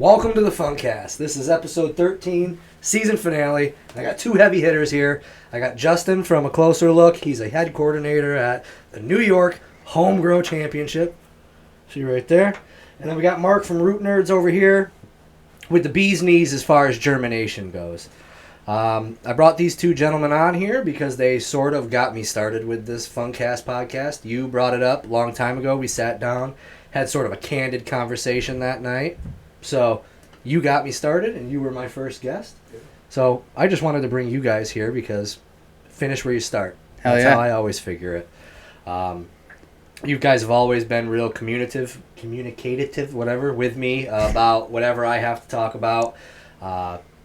Welcome to the Funkast. This is episode 13, season finale. I got two heavy hitters here. I got Justin from A Closer Look. He's a head coordinator at the New York Home Grow Championship. See right there. And then we got Marc from Root Nerds over here with the bee's knees as far as germination goes. I brought these two gentlemen on here because they sort of got me started with this Funkast podcast. You brought it up a long time ago. We sat down, had sort of a candid conversation that night. So you got me started, and you were my first guest. So I just wanted to bring you guys here because finish where you start. That's how I always figure it. You guys have always been real communicative, whatever, with me about whatever I have to talk about.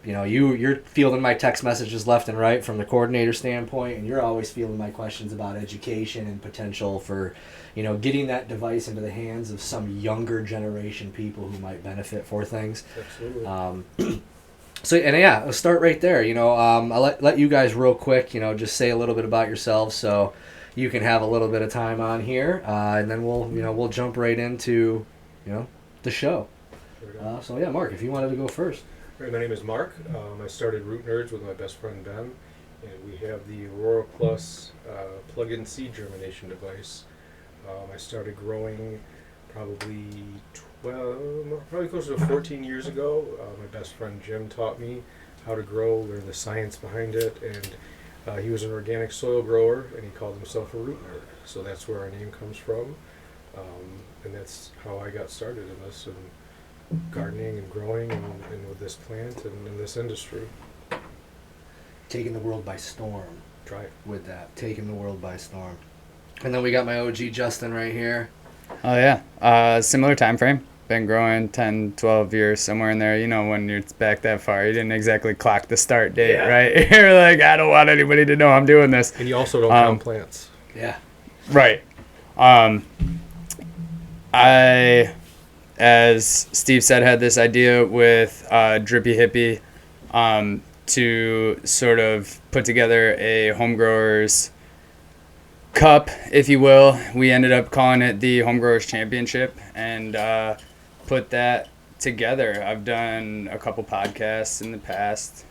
You're fielding my text messages left and right from the coordinator standpoint, and you're always fielding my questions about education and potential for, getting that device into the hands of some younger generation people who might benefit for things. Absolutely. I'll start right there. I'll let you guys real quick, just say a little bit about yourselves so you can have a little bit of time on here, and then we'll jump right into, the show. Marc, if you wanted to go first. Right, my name is Marc. I started Root Nerds with my best friend Ben, and we have the Aurora Plus plug-in seed germination device. I started growing probably closer to 14 years ago. My best friend Jim taught me how to grow, learn the science behind it, and he was an organic soil grower, and he called himself a root nerd. So that's where our name comes from, and that's how I got started in this. And gardening and growing and with this plant and in this industry. Taking the world by storm. Try it. With that. Taking the world by storm. And then we got my OG Justin right here. Oh, yeah. Similar time frame. Been growing 10, 12 years, somewhere in there. When you're back that far, you didn't exactly clock the start date, right? You're like, I don't want anybody to know I'm doing this. And you also don't count plants. Yeah. Right. As Steve said, had this idea with Drippy Hippie to sort of put together a home growers cup, if you will. We ended up calling it the Home Growers Championship and put that together. I've done a couple podcasts in the past.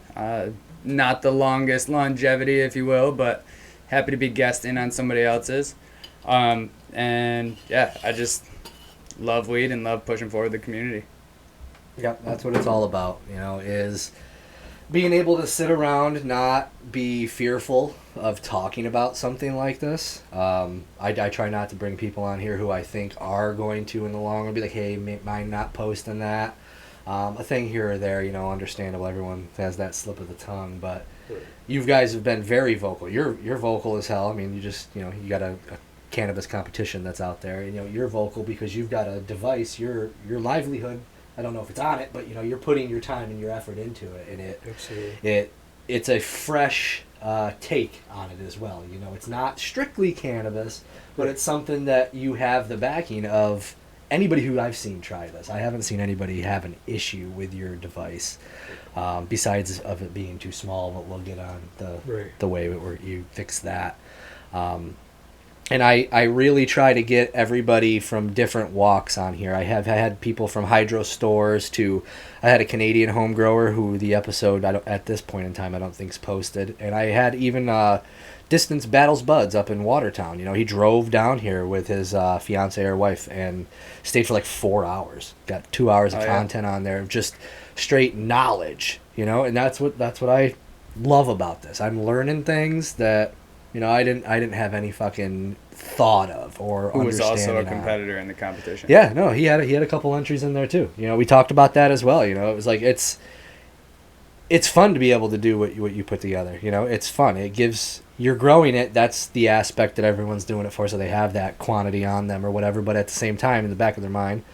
Not the longest longevity, if you will, but happy to be guesting on somebody else's. I just love weed and love pushing forward the community. Yep, that's what it's all about, is being able to sit around, not be fearful of talking about something like this. I try not to bring people on here who I think are going to in the long run be like, hey, mind not posting that. A thing here or there, understandable. Everyone has that slip of the tongue, but you guys have been very vocal. You're vocal as hell. I mean, you just, you got a cannabis competition that's out there, you're vocal because you've got a device, your livelihood, I don't know if it's on it, but you're putting your time and your effort into it, and it's a fresh take on it as well. It's not strictly cannabis, but it's something that you have the backing of anybody who I've seen try this. I haven't seen anybody have an issue with your device, besides of it being too small, but we'll get on the way where you fix that. And I really try to get everybody from different walks on here. I had people from hydro stores I had a Canadian home grower who the episode, at this point in time, I don't think's posted. And I had even Distance Battles Buds up in Watertown. He drove down here with his fiance or wife and stayed for like 4 hours. Got 2 hours of content on there of just straight knowledge, and that's what I love about this. I'm learning things that I didn't have any fucking thought of or who was understanding also a competitor in the competition. Yeah, no, he had a couple entries in there too. We talked about that as well. It was like it's fun to be able to do what you put together. It's fun. It gives you're growing it. That's the aspect that everyone's doing it for, so they have that quantity on them or whatever. But at the same time, in the back of their mind,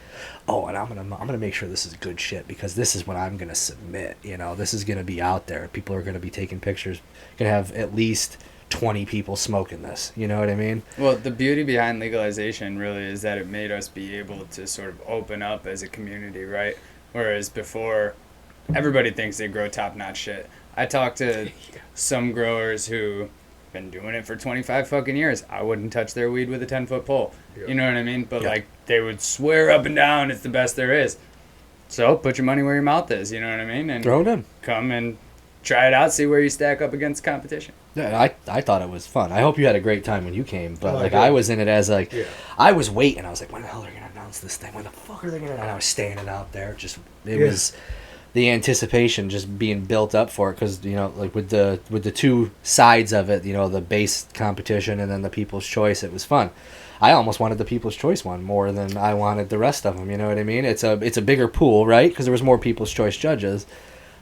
and I'm gonna make sure this is good shit because this is what I'm gonna submit. This is gonna be out there. People are gonna be taking pictures. Gonna have at least 20 people smoking this, you know what I mean? Well, the beauty behind legalization really is that it made us be able to sort of open up as a community, right? Whereas before, everybody thinks they grow top-notch shit. I talked to some growers who been doing it for 25 fucking years. I wouldn't touch their weed with a 10-foot pole. Yeah. You know what I mean? But, they would swear up and down it's the best there is. So put your money where your mouth is, you know what I mean? And Throw it in. come and try it out, see where you stack up against competition. Yeah, I thought it was fun. I hope you had a great time when you came. But Oh, I like did. I was in it as like Yeah. I was waiting. I was like, when the hell are they gonna announce this thing? When the fuck are they gonna? And I was standing out there. It was the anticipation just being built up for it because like with the two sides of it, the base competition and then the People's Choice. It was fun. I almost wanted the People's Choice one more than I wanted the rest of them. You know what I mean? It's a bigger pool, right? Because there was more People's Choice judges.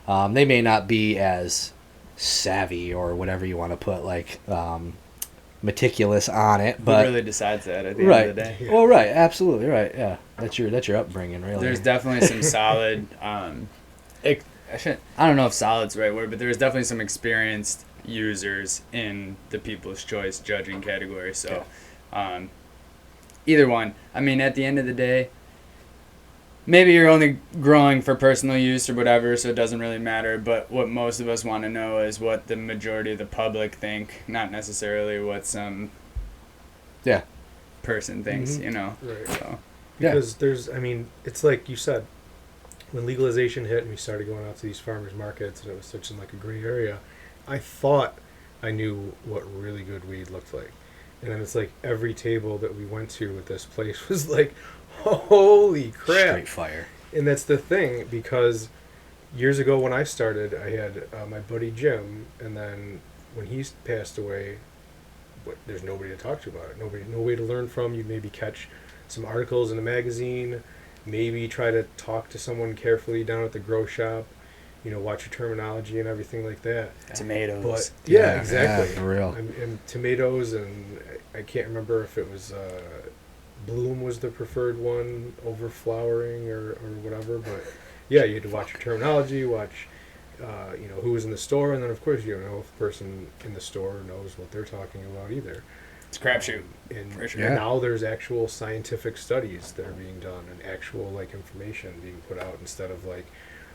They may not be as savvy or whatever you want to put, like meticulous on it, but Who really decides that at the right. end of the day? Well, right, absolutely right. Yeah, that's your upbringing, really. There's definitely some solid. I don't know if solid's the right word, but there's definitely some experienced users in the People's Choice judging category. So, either one. I mean, at the end of the day, maybe you're only growing for personal use or whatever, so it doesn't really matter. But what most of us want to know is what the majority of the public think, not necessarily what some person thinks. Mhm. You know. Right. So. Because it's like you said, when legalization hit and we started going out to these farmers markets and it was such like a gray area, I thought I knew what really good weed looked like. And then it's like every table that we went to at this place was like, holy crap. Straight fire. And that's the thing, because years ago when I started, I had my buddy Jim, and then when he passed away, there's nobody to talk to about it. No way to learn from. You'd maybe catch some articles in a magazine, maybe try to talk to someone carefully down at the grow shop, watch your terminology and everything like that. Tomatoes. But yeah, exactly. Yeah, for real. And tomatoes, and I can't remember if it was bloom was the preferred one over flowering or whatever. But yeah, you had to watch your terminology, watch who was in the store, and then of course you don't know if the person in the store knows what they're talking about either. It's a crapshoot. And For sure. Yeah. now there's actual scientific studies that are being done and actual information being put out instead of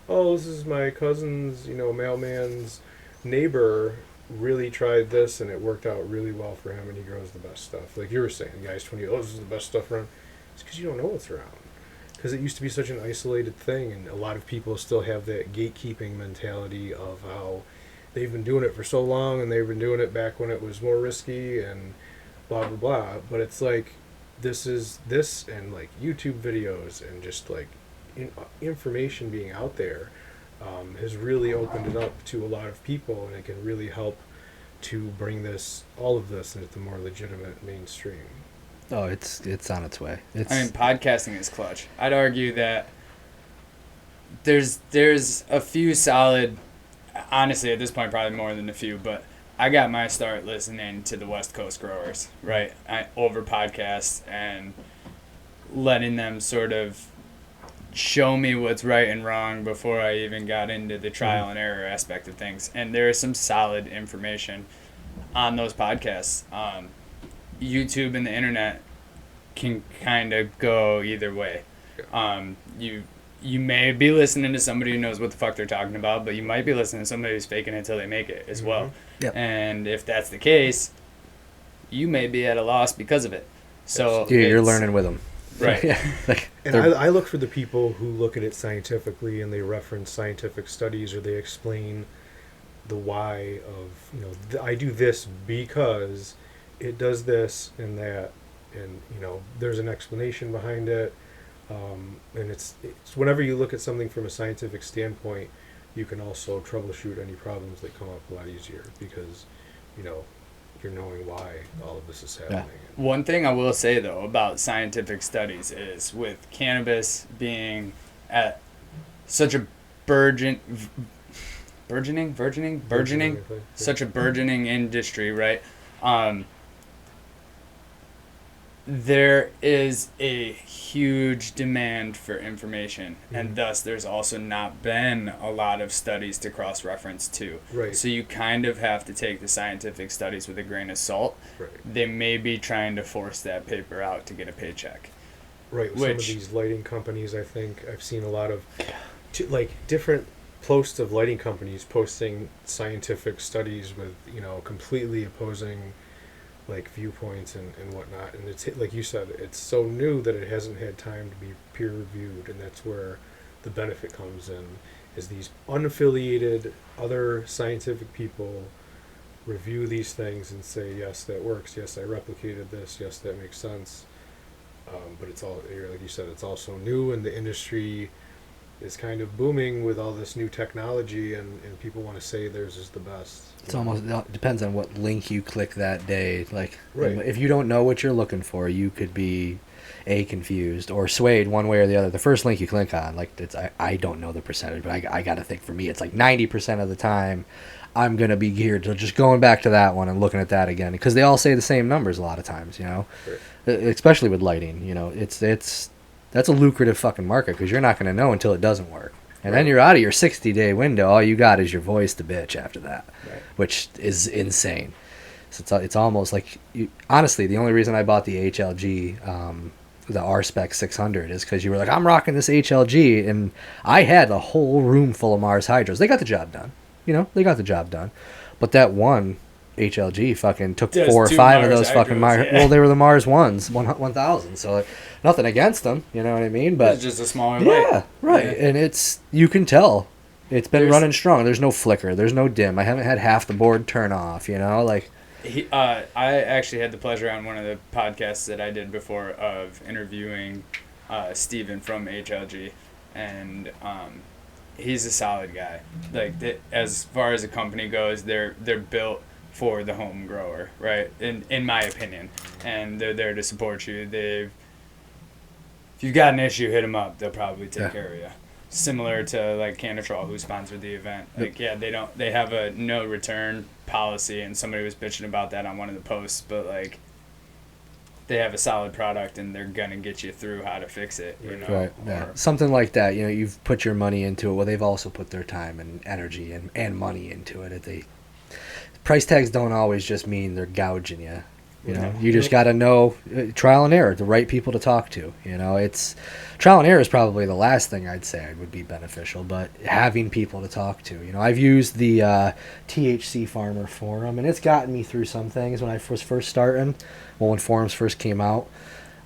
oh, this is my cousin's, mailman's neighbor really tried this and it worked out really well for him and he grows the best stuff. Like you were saying, the guy's 20, this is the best stuff around. It's because you don't know what's around. Because it used to be such an isolated thing, and a lot of people still have that gatekeeping mentality of how they've been doing it for so long and they've been doing it back when it was more risky and blah blah blah. But it's like this and YouTube videos and just information being out there has really opened it up to a lot of people, and it can really help to bring all of this into the more legitimate mainstream. Oh, it's on its way. Podcasting is clutch. I'd argue that there's a few solid, honestly at this point probably more than a few, but I got my start listening to the West Coast growers, right? Over podcasts and letting them sort of show me what's right and wrong before I even got into the trial and error aspect of things. And there is some solid information on those podcasts. YouTube and the internet can kind of go either way. You may be listening to somebody who knows what the fuck they're talking about, but you might be listening to somebody who's faking it until they make it as well. Yep. And if that's the case, you may be at a loss because of it. So you're learning with them. Right. Yeah. And I look for the people who look at it scientifically and they reference scientific studies or they explain the why of, I do this because it does this and that, and, there's an explanation behind it. And it's whenever you look at something from a scientific standpoint, you can also troubleshoot any problems that come up a lot easier because, you're knowing why all of this is happening. Yeah. One thing I will say, though, about scientific studies is with cannabis being at such a burgeoning, such a burgeoning industry, right? There is a huge demand for information, and thus there's also not been a lot of studies to cross-reference to. Right. So you kind of have to take the scientific studies with a grain of salt. Right. They may be trying to force that paper out to get a paycheck. Right. Some of these lighting companies, I think I've seen a lot of different posts of lighting companies posting scientific studies with completely opposing viewpoints and whatnot, and it's like you said, it's so new that it hasn't had time to be peer reviewed, and that's where the benefit comes in, is these unaffiliated other scientific people review these things and say, yes, that works, yes, I replicated this, yes, that makes sense. But it's all, like you said, it's also new, and the industry is kind of booming with all this new technology, and people want to say theirs is the best. It's almost, it depends on what link you click that day. Like, Right. if you don't know what you're looking for, you could be confused or swayed one way or the other. The first link you click on, like, I don't know the percentage, but I got to think, for me, it's like 90% of the time I'm going to be geared to just going back to that one and looking at that again, because they all say the same numbers a lot of times, you know. Right. Especially with lighting, you know, it's that's a lucrative fucking market, because you're not going to know until it doesn't work. And then you're out of your 60-day window. All you got is your voice to bitch after that, which is insane. So it's almost like, honestly, the only reason I bought the HLG, the R-Spec 600, is because you were like, I'm rocking this HLG, and I had a whole room full of Mars Hydros. They got the job done. You know, they got the job done. But that one HLG fucking took 4 or 5 of those fucking Mars. Yeah. Well, they were the Mars 1000. So, like, nothing against them, you know what I mean? But it's just a smaller light. Yeah, right. Yeah. And you can tell it's been running strong. There's no flicker. There's no dim. I haven't had half the board turn off, you know? Like, I actually had the pleasure on one of the podcasts that I did before of interviewing Steven from HLG, and he's a solid guy. Like, as far as a company goes, they're built for the home grower, right? In my opinion, and they're there to support you. If you've got an issue, hit them up. They'll probably take care of you. Similar to like Canatrol, who sponsored the event. Like, they have a no return policy, and somebody was bitching about that on one of the posts. But like, they have a solid product, and they're gonna get you through how to fix it. You know, right? Yeah, something like that. You know, you've put your money into it. Well, they've also put their time and energy and money into it. Price tags don't always just mean they're gouging you. You know, you just got to know trial and error, the right people to talk to. You know, it's trial and error is probably the last thing I'd say would be beneficial, but having people to talk to. You know, I've used the THC Farmer Forum, and it's gotten me through some things when I was first starting, when forums first came out.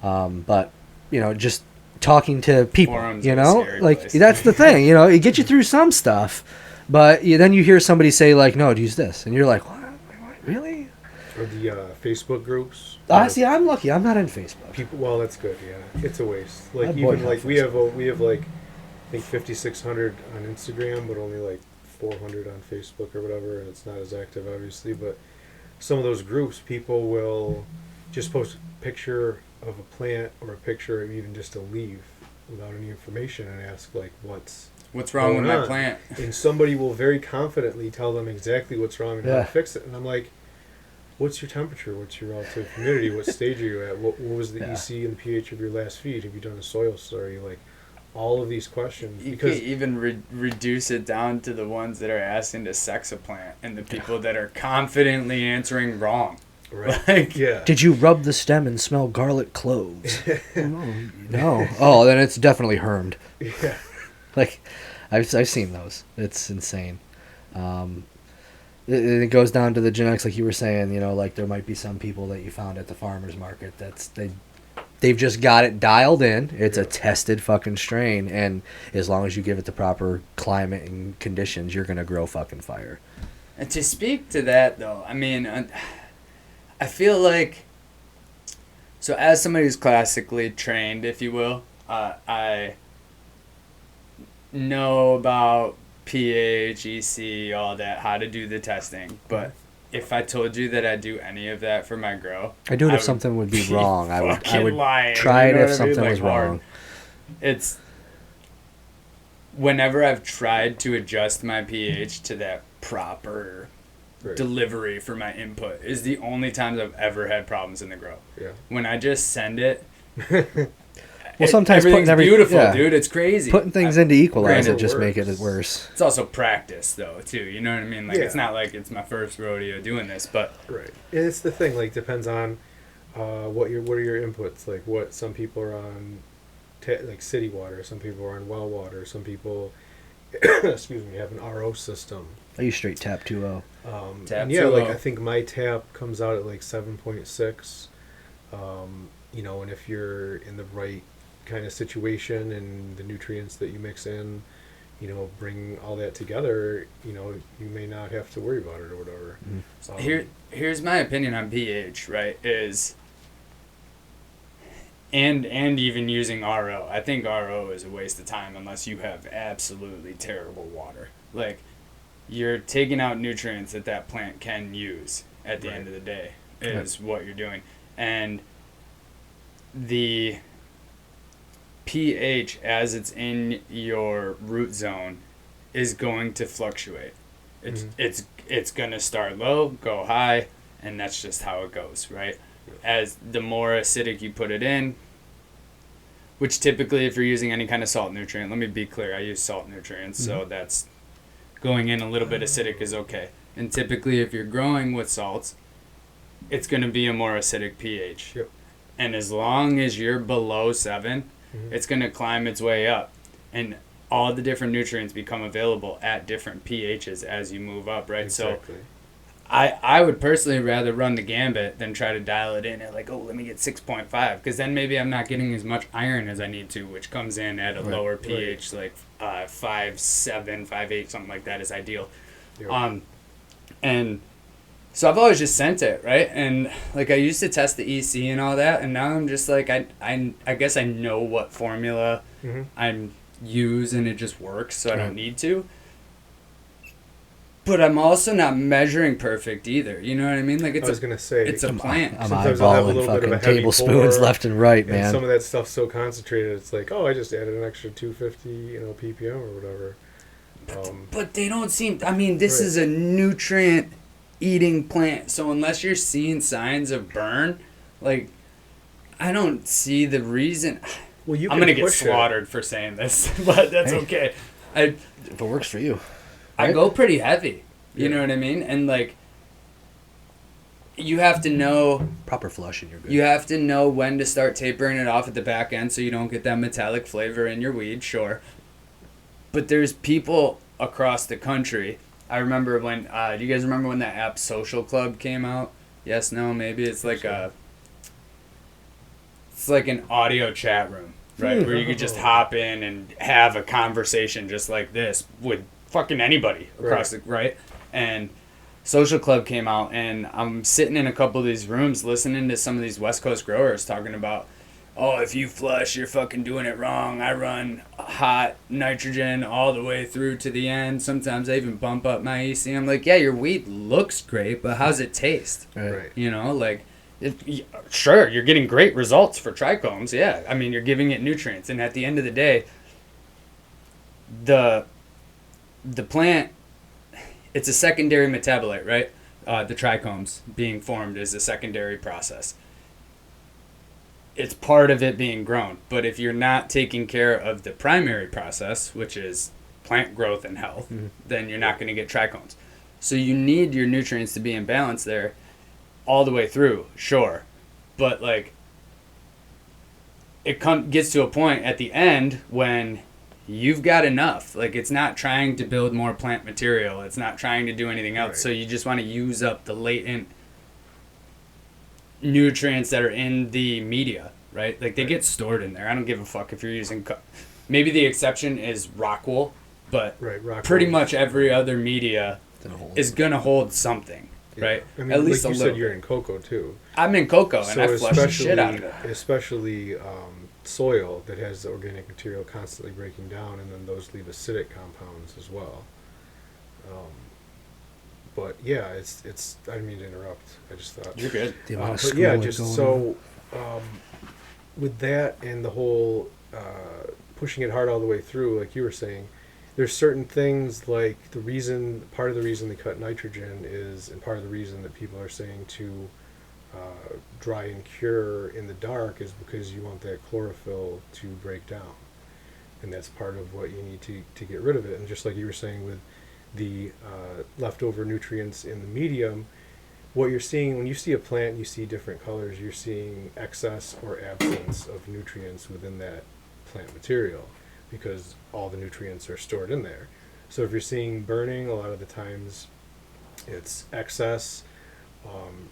But, you know, just talking to people, forums, you know, like place. That's the thing. You know, it gets you through some stuff, but then you hear somebody say like, "No, use this," and you're like, "What? Really?" Or the Facebook groups. See, I'm lucky. I'm not in Facebook. Well, that's good. Yeah, it's a waste. Like, even like we have like, I think 5,600 on Instagram, but only like 400 on Facebook or whatever, and it's not as active, obviously. But some of those groups, people will just post a picture of a plant or a picture of even just a leaf without any information and ask like, what's wrong with my plant? And somebody will very confidently tell them exactly what's wrong and how to fix it. And I'm like, what's your temperature? What's your relative humidity? What stage are you at? What was the EC and the pH of your last feed? Have you done a soil study? Like, all of these questions. You can even reduce it down to the ones that are asking to sex a plant and the people that are confidently answering wrong. Right. Like, did you rub the stem and smell garlic cloves? No. Oh, then it's definitely hermed. Yeah. Like, I've seen those. It's insane. It goes down to the genetics, like you were saying. You know, like there might be some people that you found at the farmer's market they've just got it dialed in. It's a tested fucking strain, and as long as you give it the proper climate and conditions, you're gonna grow fucking fire. And to speak to that, though, I mean, I feel like, so as somebody who's classically trained, if you will, I know about pH, EC, all that, how to do the testing. But if I told you that I do any of that for my grow, I do it if something would be wrong. I would lying, try it if something was wrong. It's whenever I've tried to adjust my pH to that proper delivery for my input is the only times I've ever had problems in the grow. Yeah. When I just send it. Well, sometimes everything's beautiful, dude. It's crazy. Putting things into equalizer just make it worse. It's also practice, though, too. You know what I mean? Like, it's not like it's my first rodeo doing this, but right. And it's the thing. Like, depends on what are your inputs. Like, what some people are on, like city water. Some people are on well water. Some people, excuse me, have an RO system. I use straight tap 2.0. Tap 2.0. Like I think my tap comes out at like 7.6. You know, and if you're in the right kind of situation and the nutrients that you mix in, bring all that together, you may not have to worry about it or whatever. Here's my opinion on pH, right? And even using RO. I think RO is a waste of time unless you have absolutely terrible water. Like, you're taking out nutrients that plant can use at the end of the day is what you're doing. And the pH as it's in your root zone is going to fluctuate. It's going to start low, go high, and that's just how it goes, right? As the more acidic you put it in, which typically if you're using any kind of salt nutrient, let me be clear, I use salt nutrients, so that's going in a little bit acidic is okay. And typically if you're growing with salts, it's going to be a more acidic pH. Yep. And as long as you're below 7, it's going to climb its way up. And all the different nutrients become available at different pHs as you move up, right? Exactly. So I would personally rather run the gambit than try to dial it in at like, let me get 6.5, because then maybe I'm not getting as much iron as I need to, which comes in at a lower pH, like 5.7, 5.8, something like that is ideal. Yep. And so I've always just sent it, right? And like I used to test the EC and all that, and now I'm just like, I guess I know what formula I'm use and it just works, so I don't need to. But I'm also not measuring perfect either. You know what I mean? Like I was gonna say it's a plant. I'm Sometimes I'll have a eyeballing little bit of a fucking heavy tablespoons pour, left and right, and man. some of that stuff's so concentrated. It's like, I just added an extra 250, ppm or whatever. But they don't seem. I mean, this is a nutrient eating plant, so unless you're seeing signs of burn, like I don't see the reason. Well, I'm gonna get slaughtered for saying this, but that's okay. If it works for you. I go pretty heavy. You know what I mean? And like, you have to know proper flush and you're good. You have to know when to start tapering it off at the back end so you don't get that metallic flavor in your weed, sure. But there's people across the country. I remember when, do you guys remember when that app Social Club came out? Yes, no, maybe? It's like it's like an audio chat room, right? Where you could just hop in and have a conversation just like this with fucking anybody across the, right? And Social Club came out, and I'm sitting in a couple of these rooms listening to some of these West Coast growers talking about, if you flush, you're fucking doing it wrong. I run hot nitrogen all the way through to the end. Sometimes I even bump up my EC. I'm like, yeah, your weed looks great, but how's it taste? Right. Sure, you're getting great results for trichomes. Yeah, I mean, you're giving it nutrients, and at the end of the day, the plant, it's a secondary metabolite, right? The trichomes being formed is a secondary process. It's part of it being grown. But if you're not taking care of the primary process, which is plant growth and health, then you're not going to get trichomes. So you need your nutrients to be in balance there all the way through, sure. But like, it gets to a point at the end when you've got enough. Like, it's not trying to build more plant material. It's not trying to do anything else. Right. So you just want to use up the latent nutrients that are in the media, right? Like, they get stored in there. I don't give a fuck if you're using... Maybe the exception is rock wool, but pretty much every other media is going to hold something, right? I mean, at least like a you little said, you're in cocoa, too. I'm in cocoa, and I flush the shit out of it. Especially soil that has the organic material constantly breaking down, and then those leave acidic compounds as well. But yeah, it's. I didn't mean to interrupt. I just thought you're good. But yeah, just so with that and the whole pushing it hard all the way through, like you were saying, there's certain things like part of the reason they cut nitrogen is, and part of the reason that people are saying to dry and cure in the dark is because you want that chlorophyll to break down, and that's part of what you need to get rid of it. And just like you were saying with the leftover nutrients in the medium, what you're seeing when you see a plant and you see different colors, you're seeing excess or absence of nutrients within that plant material because all the nutrients are stored in there. So if you're seeing burning, a lot of the times it's excess.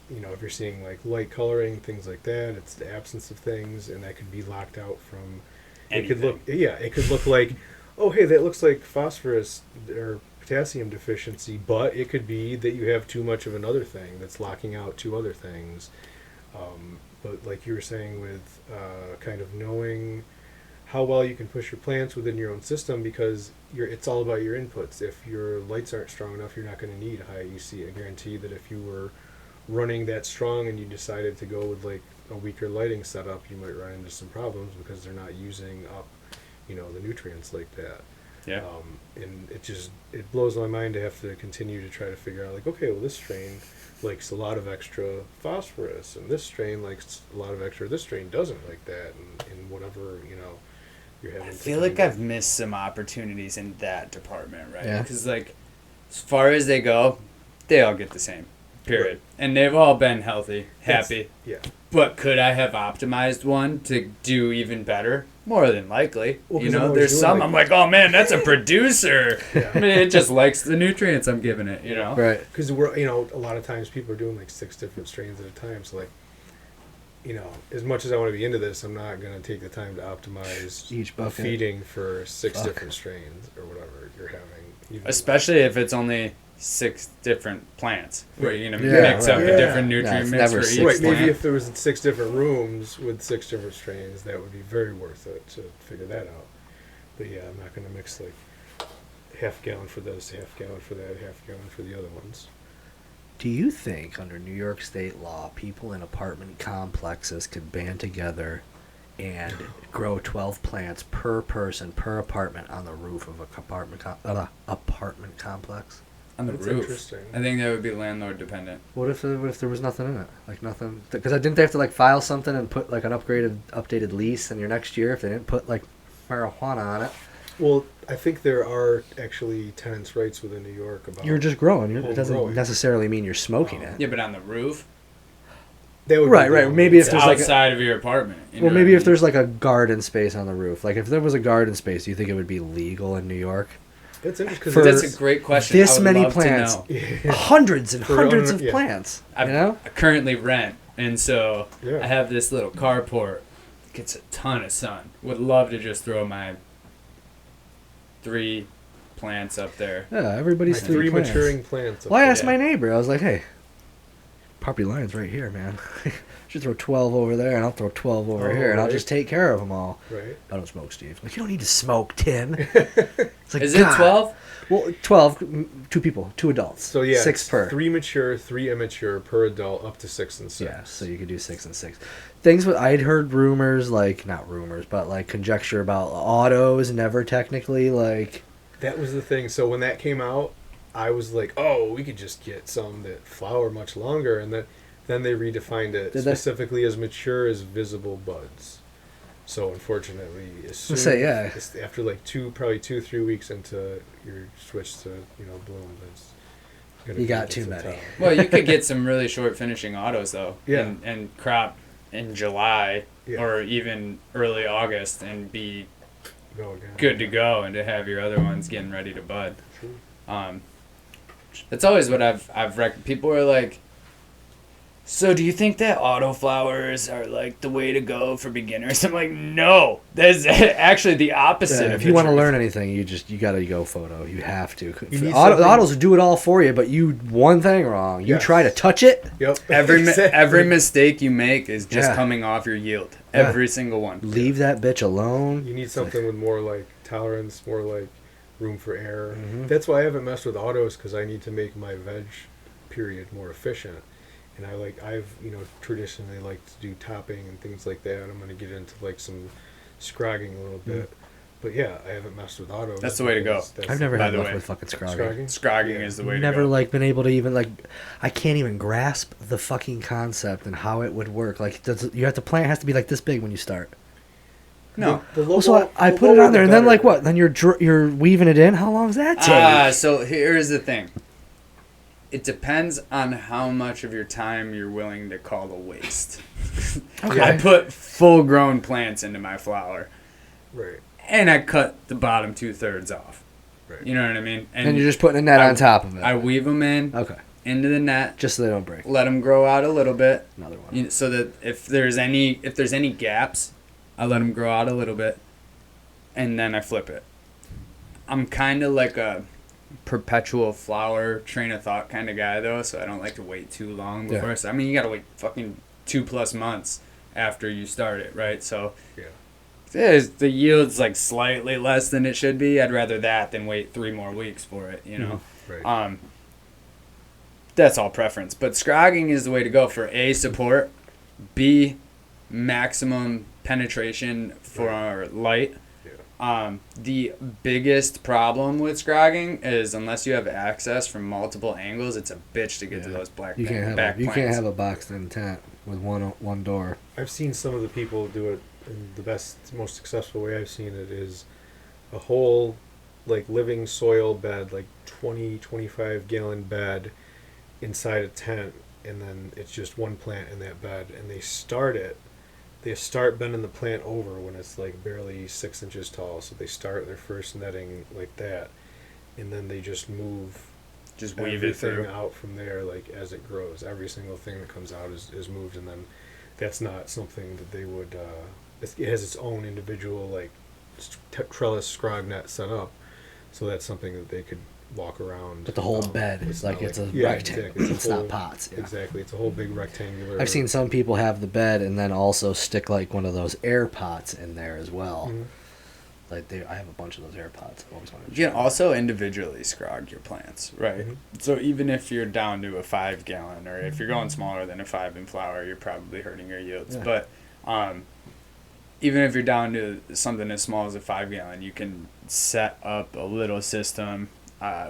If you're seeing like light coloring, things like that, it's the absence of things, and that could be locked out from It could look like, oh, hey, that looks like phosphorus or potassium deficiency, but it could be that you have too much of another thing that's locking out two other things. But like you were saying with kind of knowing how well you can push your plants within your own system, because it's all about your inputs. If your lights aren't strong enough, you're not going to need high EC. I guarantee that if you were running that strong and you decided to go with like a weaker lighting setup, you might run into some problems because they're not using up, the nutrients like that. Yeah. And it blows my mind to have to continue to try to figure out, like, okay, well, this strain likes a lot of extra phosphorus, and this strain likes a lot of extra. This strain doesn't like that, and whatever you're having. I feel like I've missed some opportunities in that department, right? Yeah. Because like, as far as they go, they all get the same. Period. Right. And they've all been healthy, happy. Yeah. But could I have optimized one to do even better? More than likely. Well, there's some I'm like, oh man, that's a producer. Yeah. I mean, it just likes the nutrients I'm giving it, Right. Because a lot of times people are doing like 6 different strains at a time. So like, as much as I want to be into this, I'm not going to take the time to optimize Each bucket. feeding for 6 different strains or whatever you're having. Especially if it's only 6 different plants, where you're gonna Yeah, mix up right. a different Yeah, nutrient it's mix never for six each Right, plant. maybe if there was 6 different rooms with 6 different strains, that would be very worth it to figure that out. But yeah, I'm not going to mix like half gallon for this, half gallon for that, half gallon for the other ones. Do you think under New York State law, people in apartment complexes could band together and grow 12 plants per person per apartment on the roof of a apartment complex? On the That's roof. interesting. I think that would be landlord dependent. What if there was nothing in it? Like nothing? Because didn't they have to like file something and put like an updated lease in your next year if they didn't put like marijuana on it? Well, I think there are actually tenants' rights within New York about. You're just growing. It home doesn't growing. necessarily mean you're smoking it. Yeah, but on the roof, That would be Right. the- Maybe if it's there's like outside of your apartment. well, maybe if there's like a garden space on the roof. Like if there was a garden space, do you think it would be legal in New York? That's interesting. For- That's a great question. this I would many love to plants. know. Hundreds and For hundreds owner- of yeah. plants. I currently rent, and so Yeah. I have this little carport. Gets a ton of sun. Would love to just throw my 3 plants up there. Yeah, everybody's My 3 3 plants. maturing plants. up Well, I there. asked my neighbor. I was like, "Hey, property line's right here, man. Should throw 12 over there, and I'll throw 12 over Oh, here, and I'll right. just take care of them all." Right. I don't smoke, Steve. Like, you don't need to smoke, Tim. It's like, Is it God. 12? Well, 12, 2 people, 2 adults. So yeah, 6 it's per. 3 mature, 3 immature per adult, up to 6 and 6. Yeah, so you could do 6 and 6. Things with I'd heard rumors, like not rumors, but like conjecture about autos never technically like. That was the thing. So when that came out, I was like, oh, we could just get some that flower much longer, and then they redefined it Did they? specifically as mature as visible buds. So unfortunately, as soon say, yeah. after like probably 2-3 weeks into your switch to bloom, that's gonna You be got just too in many. time. Well, you could get some really short finishing autos though. Yeah. And crop in July Yeah. or even early August and be Go again. good to go, and to have your other ones getting ready to bud. True. That's always what I've people are like, so do you think that auto flowers are like the way to go for beginners? I'm like, no, that's actually the opposite. If you want to learn anything, you got to go photo. You have to. You need The something- autos will do it all for you, but you one thing wrong. You Yes. try to touch it. Yep. every Exactly. mistake you make is just Yeah. coming off your yield. Yeah. Every single one. Leave that bitch alone. You need something with more like tolerance, more like room for error. Mhm. That's why I haven't messed with autos, because I need to make my veg period more efficient. And I've traditionally liked to do topping and things like that. I'm going to get into like some scrogging a little bit. But yeah, I haven't messed with autos. That's the way to go. That's I've never By had the luck way. with fucking scrogging. scrogging. Scrogging Yeah. is the way Never to go. like been able to even like. I can't even grasp the fucking concept and how it would work. Like, the plant has to be like this big when you start. No. The Well, so I the put it lower on there, the and then better. like what? Then you're weaving it in. How long does that take? So here's the thing. It depends on how much of your time you're willing to call a waste. Okay. I put full-grown plants into my flower, Right. and I cut the bottom 2/3 off. Right. You know what I mean? And you're just putting a net I- on top of it. I weave them in Okay. into the net, Just so they don't break. let them grow out a little bit, Another one. so that if there's any gaps, I let them grow out a little bit, and then I flip it. I'm kind of like a perpetual flower train of thought kind of guy, though, so I don't like to wait too long before I mean, you got to wait fucking 2+ months after you start it, right? So the yield's like slightly less than it should be. I'd rather that than wait 3 more weeks for it, you know? Right. That's all preference. But scrogging is the way to go for A, support, B, maximum penetration for light. The biggest problem with scrogging is unless you have access from multiple angles, it's a bitch to get to those back you can't have a boxed in tent with one door. I've seen some of the people do it, and the most successful way I've seen it is a whole like living soil bed, like 20-25 gallon bed inside a tent, and then it's just one plant in that bed, and they start bending the plant over when it's like barely 6 inches tall. So they start their first netting like that, and then they just weave it through out from there. Like as it grows, every single thing that comes out is moved, and then that's not something that they would. It has its own individual like trellis scrog net set up, so that's something that they could walk around. But the whole bed is like it's a rectangle. Exactly. It's not pots. Yeah. Exactly. It's a whole big rectangular. I've seen some people have the bed and then also stick like one of those air pots in there as well. Mm-hmm. Like I have a bunch of those air pots. You can also individually scrog your plants, right? Mm-hmm. So even if you're down to a 5 gallon, or if you're going smaller than a 5 in flower, you're probably hurting your yields. Yeah. But even if you're down to something as small as a 5 gallon, you can set up a little system,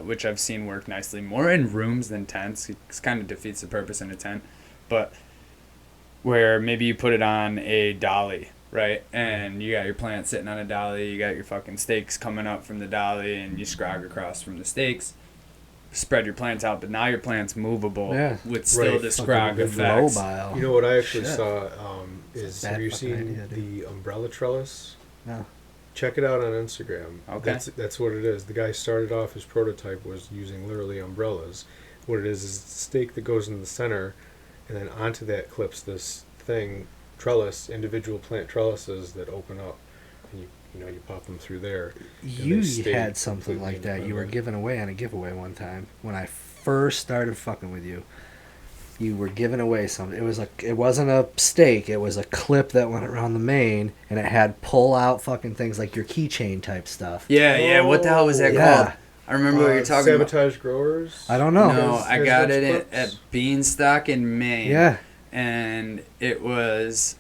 which I've seen work nicely more in rooms than tents. It kind of defeats the purpose in a tent, but where maybe you put it on a dolly, right? And you got your plant sitting on a dolly, you got your fucking stakes coming up from the dolly, and you scrog across from the stakes, spread your plants out, but now your plant's movable with still the scrog effects. You know what I actually saw is, have you seen the umbrella trellis? No. Check it out on Instagram. Okay. That's what it is. The guy started off, his prototype was using literally umbrellas. What it is a stake that goes in the center, and then onto that clips this thing, individual plant trellises that open up, and you pop them through there. You had something like that. You were giving away on a giveaway one time when I first started fucking with you. You were giving away something. It wasn't a stake. It was a clip that went around the main, and it had pull out fucking things like your keychain type stuff. Yeah. What the hell was that called? I remember what you're talking about. Sabotage Growers? I don't know. No, I got it at Beanstalk in Maine. Yeah. And it was...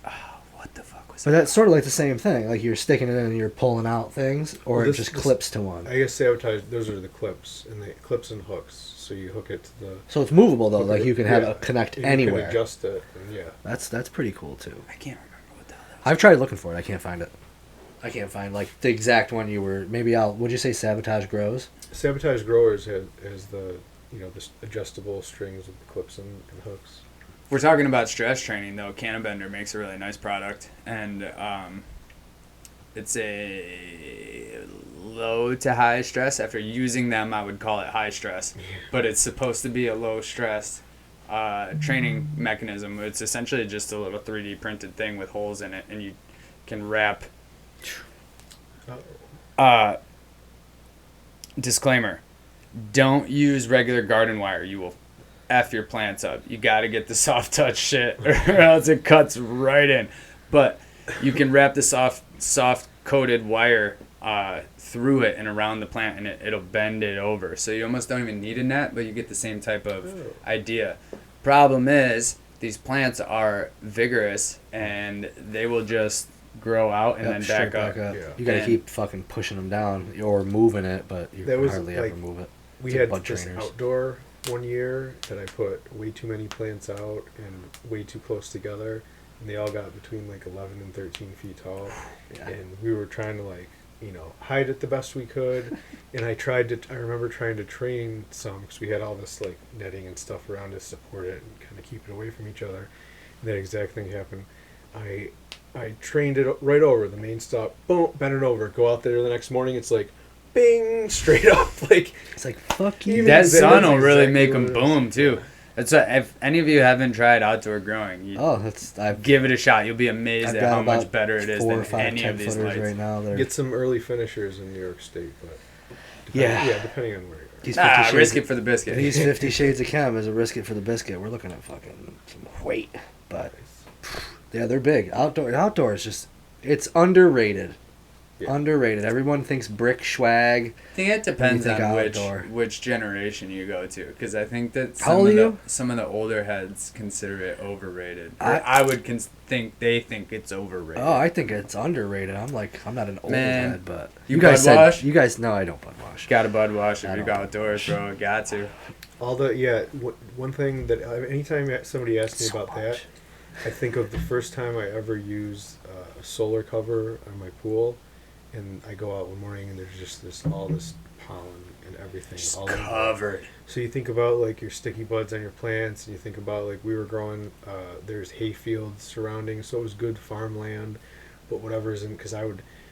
what the fuck was But that? that's sort of like the same thing. Like you're sticking it in and you're pulling out things, or it just clips to one. I guess Sabotage, those are the clips, and the clips and hooks. So you hook it to the... So it's movable, though. Like you can have it connect anywhere. You can adjust it, and That's pretty cool, too. I can't remember what the hell that was. I've tried looking for it. I can't find it. I can't find, like, the exact one you were... Maybe would you say Sabotage Grows? Sabotage Growers has the, the adjustable strings with the clips and hooks. We're talking about stress training, though. Cannabender makes a really nice product, and it's a low to high stress. After using them, I would call it high stress, but it's supposed to be a low stress training mechanism. It's essentially just a little 3D printed thing with holes in it, and you can wrap. Disclaimer: don't use regular garden wire. You will F your plants up. You got to get the soft touch shit, or else it cuts right in. But you can wrap the soft coated wire through it and around the plant, and it'll bend it over. So you almost don't even need a net, but you get the same type of idea. Problem is, these plants are vigorous, and they will just grow out and then back up. Yeah. You got to keep fucking pushing them down or moving it, but you can hardly ever move it. We had this outdoor one year that I put way too many plants out and way too close together, and they all got between like 11 and 13 feet tall. And we were trying to hide it the best we could. And I remember trying to train some, because we had all this like netting and stuff around to support it and kind of keep it away from each other. And that exact thing happened. I trained it right over the main stop, boom, bend it over, go out there the next morning, it's like bing, straight up. Like it's like fuck you. That sun will really make them boom too. It's if any of you haven't tried outdoor growing, I've give it a shot. You'll be amazed I've at got how much about better it is 4 than or 5 any 10 of these footers lights. right now. Get some early finishers in New York State, but depending on where you are. These 50 shades risk of- it for the biscuit. These 50 Shades of Chem is a risk it for the biscuit. We're looking at fucking some weight, but yeah, they're big. Outdoor is just it's underrated. Yeah. Underrated. Everyone thinks brick swag. I think it depends think on outdoor. which generation you go to, because I think that How old are you? some of the older heads consider it overrated. I would think it's overrated. Oh, I think it's underrated. I'm not an old Man, head, but you bud wash? You guys know I don't bud wash. Got a bud wash I if you don't. go outdoors, bro. Got to. One thing that anytime somebody asks me So about much. that, I think of the first time I ever used a solar cover on my pool, and I go out one morning and there's just all this pollen and everything Just all over. covered. So you think about like your sticky buds on your plants, and you think about like we were growing. There's hay fields surrounding, so it was good farmland. But whatever isn't, because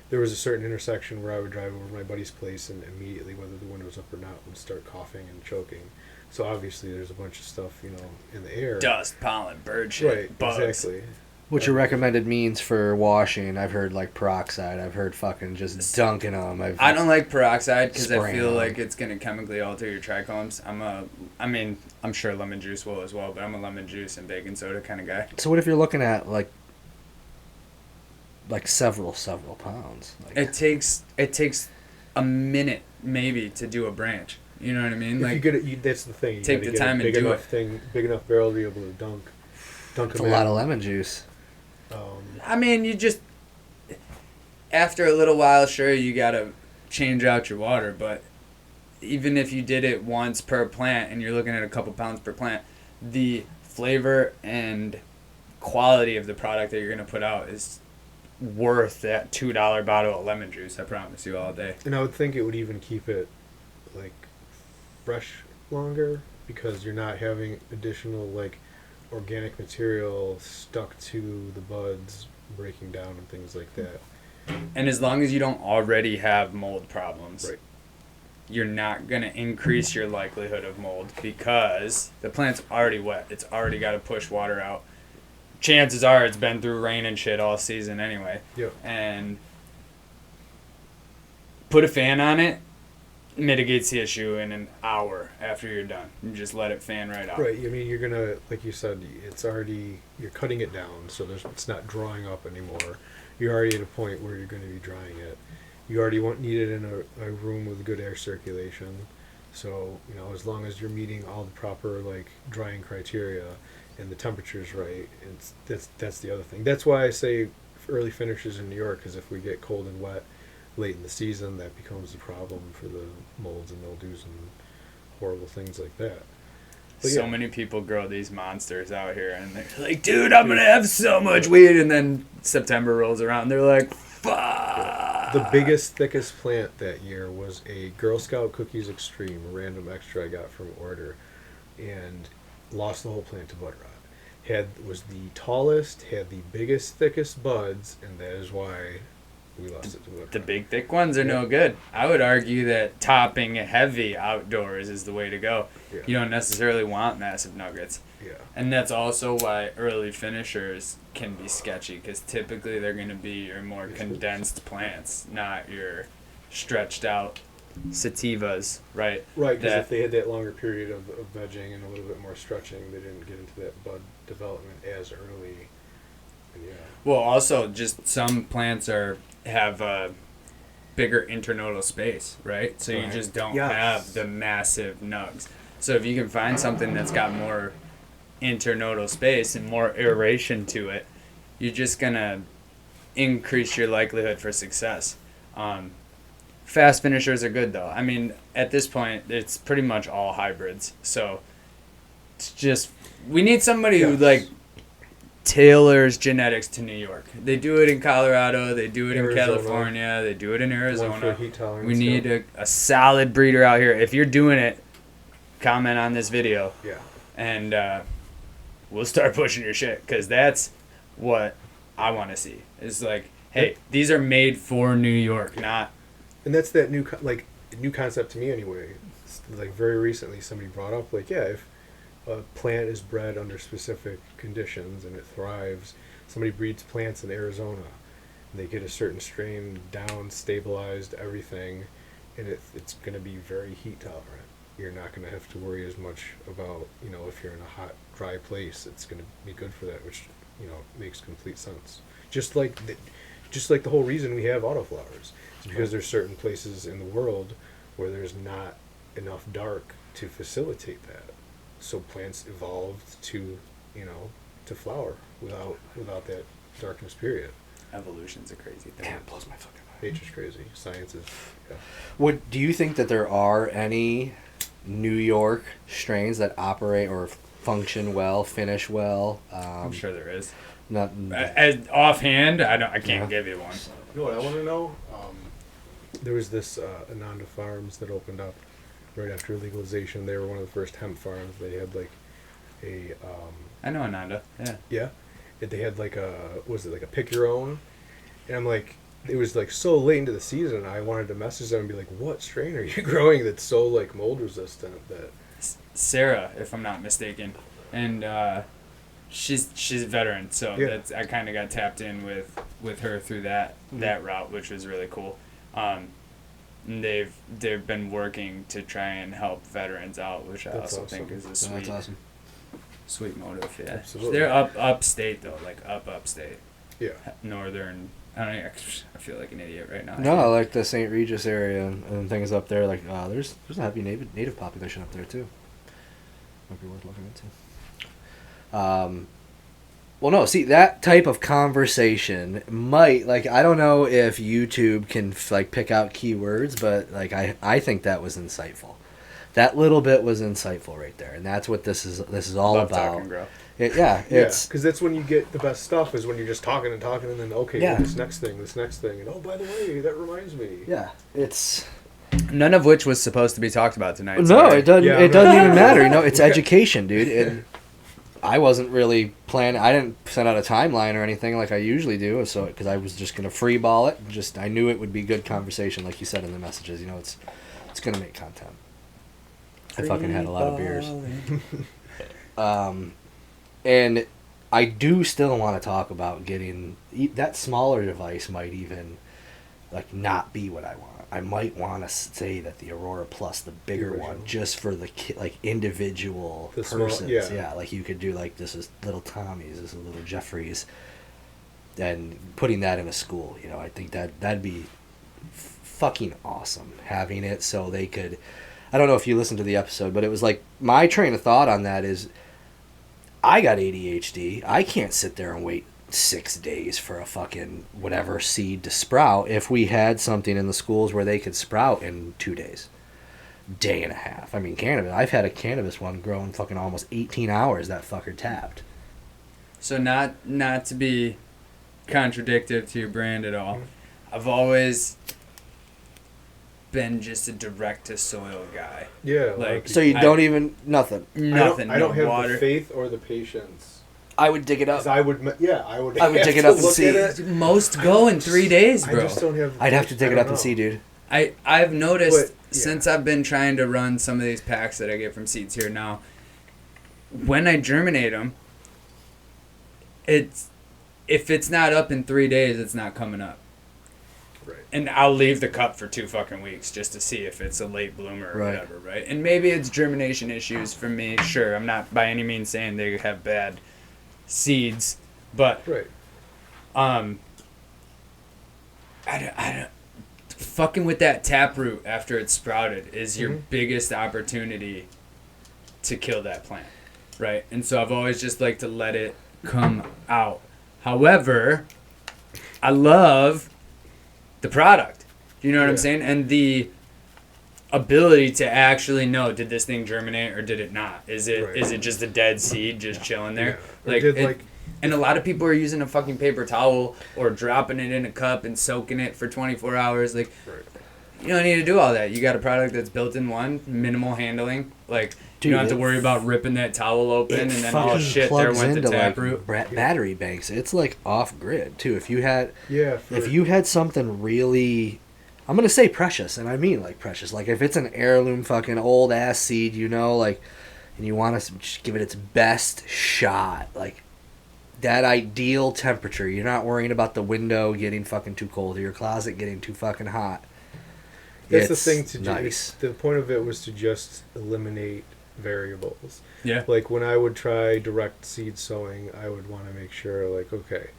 there was a certain intersection where I would drive over my buddy's place, and immediately, whether the window was up or not, would start coughing and choking. So obviously, there's a bunch of stuff in the air. Dust, pollen, bird shit, Right. bugs. Exactly. What's your recommended means for washing? I've heard like peroxide. I've heard fucking just dunking them. I don't like peroxide because I Spraying feel them. like it's gonna chemically alter your trichomes. I'm sure lemon juice will as well, but I'm a lemon juice and baking soda kind of guy. So what if you're looking at like several pounds? Like, It takes a minute maybe to do a branch. You know what I mean? If Like you get it, that's the thing. You take gotta the get time a and big do enough big enough barrel to be able to dunk it's a them lot in. of lemon juice. you just after a little while, sure you gotta change out your water, but even if you did it once per plant and you're looking at a couple pounds per plant, the flavor and quality of the product that you're gonna put out is worth that $2 bottle of lemon juice. I promise you all day. And I would think it would even keep it like fresh longer because you're not having additional like organic material stuck to the buds breaking down and things like that. And as long as you don't already have mold problems, Right. you're not going to increase your likelihood of mold because the plant's already wet. It's already got to push water out. Chances are it's been through rain and shit all season anyway. Yep. And put a fan on it, mitigates the issue in an hour after you're done. You just let it fan right out. Right. I mean, you're gonna, like you said, you're cutting it down, so it's not drawing up anymore. You're already at a point where you're going to be drying it. You already need it in a room with good air circulation. So as long as you're meeting all the proper like drying criteria and the temperature's right, that's the other thing. That's why I say early finishes in New York, because if we get cold and wet late in the season, that becomes a problem for the molds and mildews and horrible things like that. But So yeah. many people grow these monsters out here, and they're like, dude, I'm going to have so much weed. And then September rolls around, and they're like, fuck. The biggest, thickest plant that year was a Girl Scout Cookies Extreme, a random extra I got from order, and lost the whole plant to bud rot. Was the tallest, had the biggest, thickest buds, and that is why we lost it to bud The rot. big, thick ones are no good. I would argue that topping heavy outdoors is the way to go. Yeah. You don't necessarily want massive nuggets. Yeah. And that's also why early finishers can be sketchy, because typically they're going to be your more condensed plants, not your stretched out sativas, right? Right, because That- if they had that longer period of vegging and a little bit more stretching, they didn't get into that bud development as early. And yeah. Well, also just some plants have a bigger internodal space, right? So you Right. just don't Yes. have the massive nugs. So if you can find something that's got more internodal space and more aeration to it, you're just gonna increase your likelihood for success. Fast finishers are good though. I mean, at this point, it's pretty much all hybrids. So it's just we need somebody who Yes. like tailors genetics to New York. They do it in Colorado. They do it in Arizona. California. They do it in One for Arizona. heat tolerance. We need a solid breeder out here. If you're doing it, comment on this video Yeah. and we'll start pushing your shit, because that's what I want to see. It's like, hey, these are made for New York, not And that's that new concept to me anyway. It's like very recently somebody brought up like, yeah, a plant is bred under specific conditions and it thrives. Somebody breeds plants in Arizona. They get a certain strain down, stabilized, everything, and it's going to be very heat tolerant. You're not going to have to worry as much about, if you're in a hot, dry place, it's going to be good for that, which, makes complete sense. Just like the whole reason we have autoflowers. It's because there's certain places in the world where there's not enough dark to facilitate that. So plants evolved to, to flower without that darkness period. Evolution's a crazy thing. Yeah, it blows my fucking mind. Nature's crazy. Science is. Yeah. Do you think that there are any New York strains that operate or function well, finish well? I'm sure there is. Not As offhand, I can't give you one. You know what I want to know? There was this Ananda Farms that opened up right after legalization. They were one of the first hemp farms. They had like a. I know Ananda. Yeah. Yeah. They had like a pick your own, and I'm like, it was like so late into the season. I wanted to message them and be like, what strain are you growing that's so like mold resistant that? Sarah, if I'm not mistaken, and she's a veteran, so Yeah. I kind of got tapped in with her through that route, which was really cool. And they've been working to try and help veterans out, which I That's also awesome. think is a that's sweet awesome. sweet motive. Yeah, Absolutely. they're upstate though, like upstate, Yeah. northern. I feel like an idiot right now. No, like the St. Regis area and things up there. Like, there's a heavy native population up there too. Might be worth looking into. Well, no. See, that type of conversation might, like, I don't know if YouTube can pick out keywords, but like I think that was insightful. That little bit was insightful right there, and that's what this is all Love about. talking, bro. It's because that's when you get the best stuff, is when you're just talking, and then okay, Yeah. well, this next thing, and oh, by the way, that reminds me. yeah, it's None of which was supposed to be talked about tonight. no, sorry. it doesn't. Yeah, It I'm doesn't not- even matter. It's Yeah. education, dude. And I wasn't really planning. I didn't send out a timeline or anything like I usually do. So because I was just gonna free ball it. I knew it would be good conversation, like you said in the messages. It's gonna make content. I fucking had a lot of beers. And I do still want to talk about getting that smaller device. Might even not be what I want. I might want to say that the Aurora Plus, the bigger The one, original. just for the individual The small- persons. yeah. Like you could do this is little Tommy's, this is little Jeffrey's, and putting that in a school. I think that'd be fucking awesome, having it so they could. I don't know if you listened to the episode, but it was like my train of thought on that is I got ADHD. I can't sit there and wait 6 days for a fucking whatever seed to sprout. If we had something in the schools where they could sprout in 2 days, day and a half. I mean, cannabis. I've had a cannabis one grow in fucking almost 18 hours. That fucker tapped. So not to be contradictory to your brand at all, I've always been just a direct to soil guy. Yeah, Like, So you don't even nothing. Nothing. I don't no have water. the faith or the patience. I would dig it up. 'Cause I would dig it up and see. Most go in 3 days, bro. I just don't have. I'd have to dig it I up don't and see, know. dude. I've noticed But, yeah. since I've been trying to run some of these packs that I get from Seeds Here now, when I germinate them, if it's not up in 3 days, it's not coming up. Right. And I'll leave the cup for 2 fucking weeks just to see if it's a late bloomer or Right. whatever, right? And maybe it's germination issues for me. Sure, I'm not by any means saying they have bad seeds, but Right. I don't fucking with that taproot after it's sprouted is your biggest opportunity to kill that plant, right? And so I've always just liked to let it come out. However, I love the product. Do you know what I'm Yeah. saying? And the ability to actually know, did this thing germinate or did it not? Is it Right. is it just a dead seed just chilling there? Yeah. Or did, And a lot of people are using a fucking paper towel or dropping it in a cup and soaking it for 24 hours. Like, Right. you don't need to do all that. You got a product that's built in one, minimal handling. Like, Dude, you don't have to it- worry about ripping that towel open and then all fucking shit there plugs went to into, taproot. battery banks. It's off grid too. If you had For, if you had something really, I'm gonna say precious, and I mean precious. Like if it's an heirloom fucking old ass seed, and you want to just give it its best shot, like that ideal temperature. You're not worrying about the window getting fucking too cold or your closet getting too fucking hot. That's It's the thing to nice. do. The point of it was to just eliminate variables. Yeah. Like when I would try direct seed sowing, I would want to make sure, like, okay,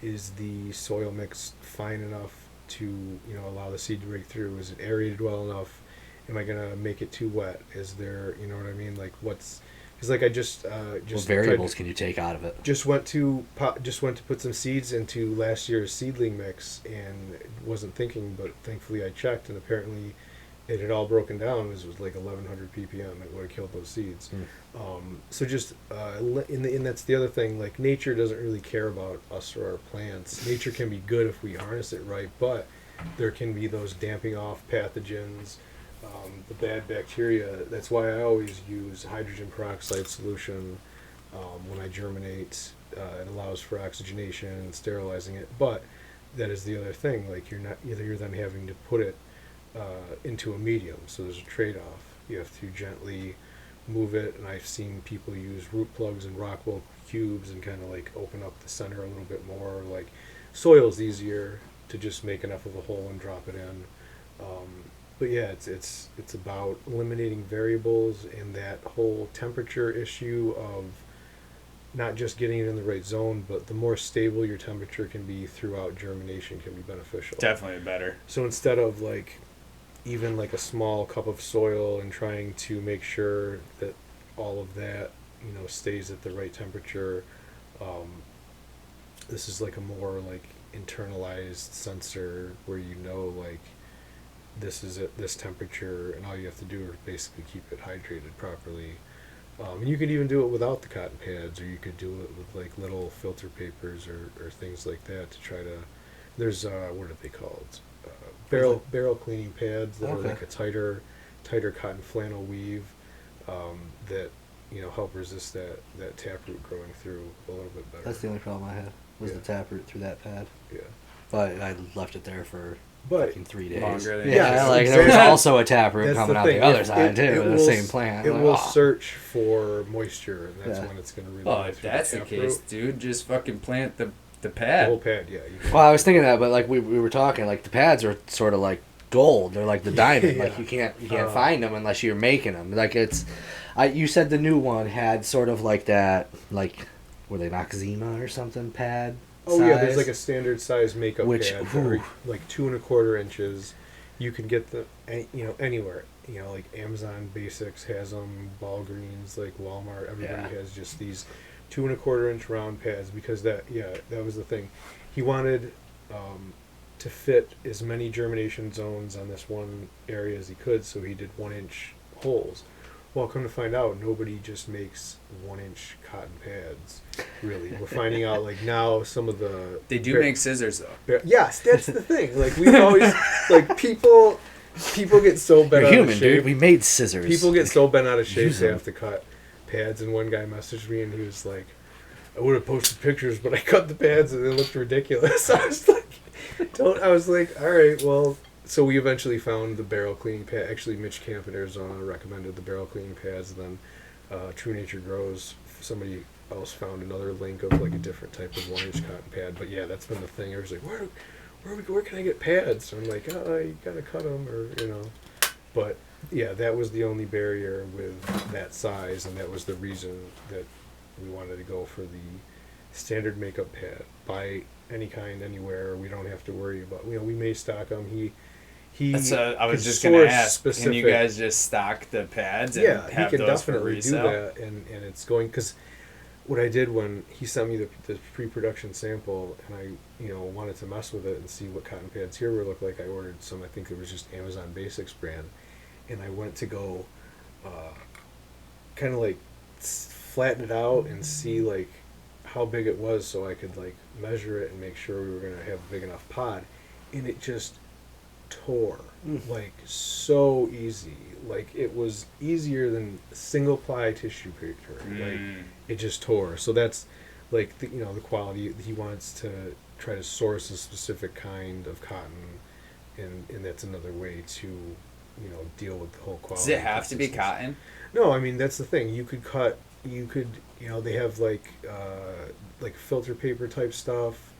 is the soil mix fine enough to, you know, allow the seed to break through? Is it aerated well enough? Am I gonna make it too wet? Is there, you know what I mean? Like, what's, because like I just What variables can you take out of it? just went to put some seeds into last year's seedling mix and wasn't thinking, but thankfully I checked and apparently it had all broken down. It was like 1100 ppm. It would have killed those seeds. So just and that's the other thing. Like nature doesn't really care about us or our plants. Nature can be good if we harness it right, but there can be those damping off pathogens. The bad bacteria. That's why I always use hydrogen peroxide solution when I germinate. It allows for oxygenation and sterilizing it. But that is the other thing. Like you're then having to put it into a medium. So there's a trade-off. You have to gently move it. And I've seen people use root plugs and Rockwell cubes and kind of like open up the center a little bit more. Like soil's easier to just make enough of a hole and drop it in. But yeah, it's about eliminating variables and that whole temperature issue of not just getting it in the right zone, but the more stable your temperature can be throughout germination can be beneficial. Definitely better. So instead of like even like a small cup of soil and trying to make sure that all of that, you know, stays at the right temperature, this is like a more like internalized sensor where you know like this is at this temperature and all you have to do is basically keep it hydrated properly. And you could even do it without the cotton pads, or you could do it with like little filter papers or things like that to try to. There's what are they called? Barrel cleaning pads that are like a tighter cotton flannel weave that, you know, help resist that taproot growing through a little bit better. That's the only problem I had was the taproot through that pad. Yeah. But I left it there for fucking 3 days. Longer than Yeah, like exactly. there was also a taproot That's coming the out thing. the other It- side it- too, it the will same s- plant. It Like, will oh. search for moisture, and that's Yeah. when it's going to Well, release. if that's the case, dude, just fucking plant the the pad. whole pad, yeah. Well, I was thinking that, but like we were talking, like the pads are sort of like gold. They're like the diamond. Yeah. Like you can't find them unless you're making them. Like it's, you said the new one had sort of like that, like were they Noxzema or something pad? Oh size? yeah, there's like a standard size makeup Which, pad, that are ooh. like 2¼ inches. You can get the, you know, anywhere. You know, like Amazon Basics has them, Walgreens, like Walmart. Everybody has just these 2¼ inch round pads because that was the thing. He wanted to fit as many germination zones on this one area as he could, so he did 1-inch holes. Well, come to find out, nobody just makes 1-inch cotton pads. Really, we're finding out like now some of the They do make scissors though. yes, that's the thing. Like we've always like people get so bent You're out human, of shape. dude. We made scissors. People get so bent out of shape Use they them. have to cut pads. And one guy messaged me and he was like, "I would have posted pictures, but I cut the pads and they looked ridiculous." I was like, all right, well. So we eventually found the barrel cleaning pad. Actually, Mitch Camp in Arizona recommended the barrel cleaning pads. And then True Nature Grows, somebody else found another link of like a different type of 1-inch cotton pad. But yeah, that's been the thing. I was like, where can I get pads? And I'm like, oh, you gotta cut them, or you know. But yeah, that was the only barrier with that size, and that was the reason that we wanted to go for the standard makeup pad. Buy any kind, anywhere. We don't have to worry about. You know, we may stock them. He. I was could just gonna source ask. Can you specific- guys just stock the pads and Yeah, have he can those for definitely do resale? that, and it's going because what I did when he sent me the pre-production sample, and I wanted to mess with it and see what cotton pads here would look like. I ordered some. I think it was just Amazon Basics brand, and I went to go, kind of like flatten it out and see like how big it was, so I could like measure it and make sure we were gonna have a big enough pod, and it just tore like so easy. Like it was easier than single ply tissue paper. Like it just tore. So that's like the quality. He wants to try to source a specific kind of cotton, and that's another way to deal with the whole quality. Does it have to be consistency. cotton? No, I mean that's the thing. You could they have like filter paper type stuff.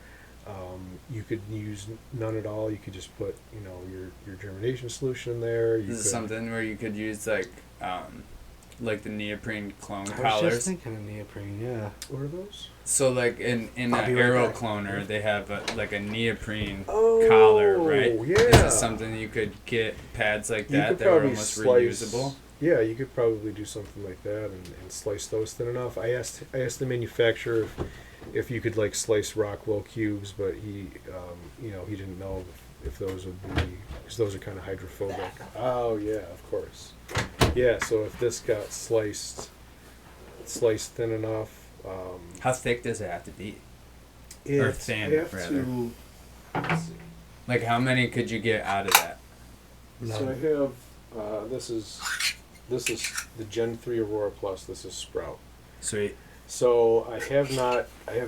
You could use none at all. You could just put your germination solution in there. This is something where you could use like the neoprene clone I was collars. just thinking of neoprene, yeah. What are those? So like in an I'll be right arrow back. cloner, they have a neoprene Oh, collar, right? yeah. Is this something you could get pads like You that could that were probably almost slice. reusable? Yeah, you could probably do something like that and slice those thin enough. I asked the manufacturer if you could like slice Rockwell cubes, but he didn't know if those would be, because those are kind of hydrophobic. Oh yeah, of course. Yeah, so if this got sliced thin enough. How thick does it have to be? Or thin, rather. Let's see. Like how many could you get out of that? So I have this is the Gen 3 Aurora Plus. This is Sprout. Sweet. So I have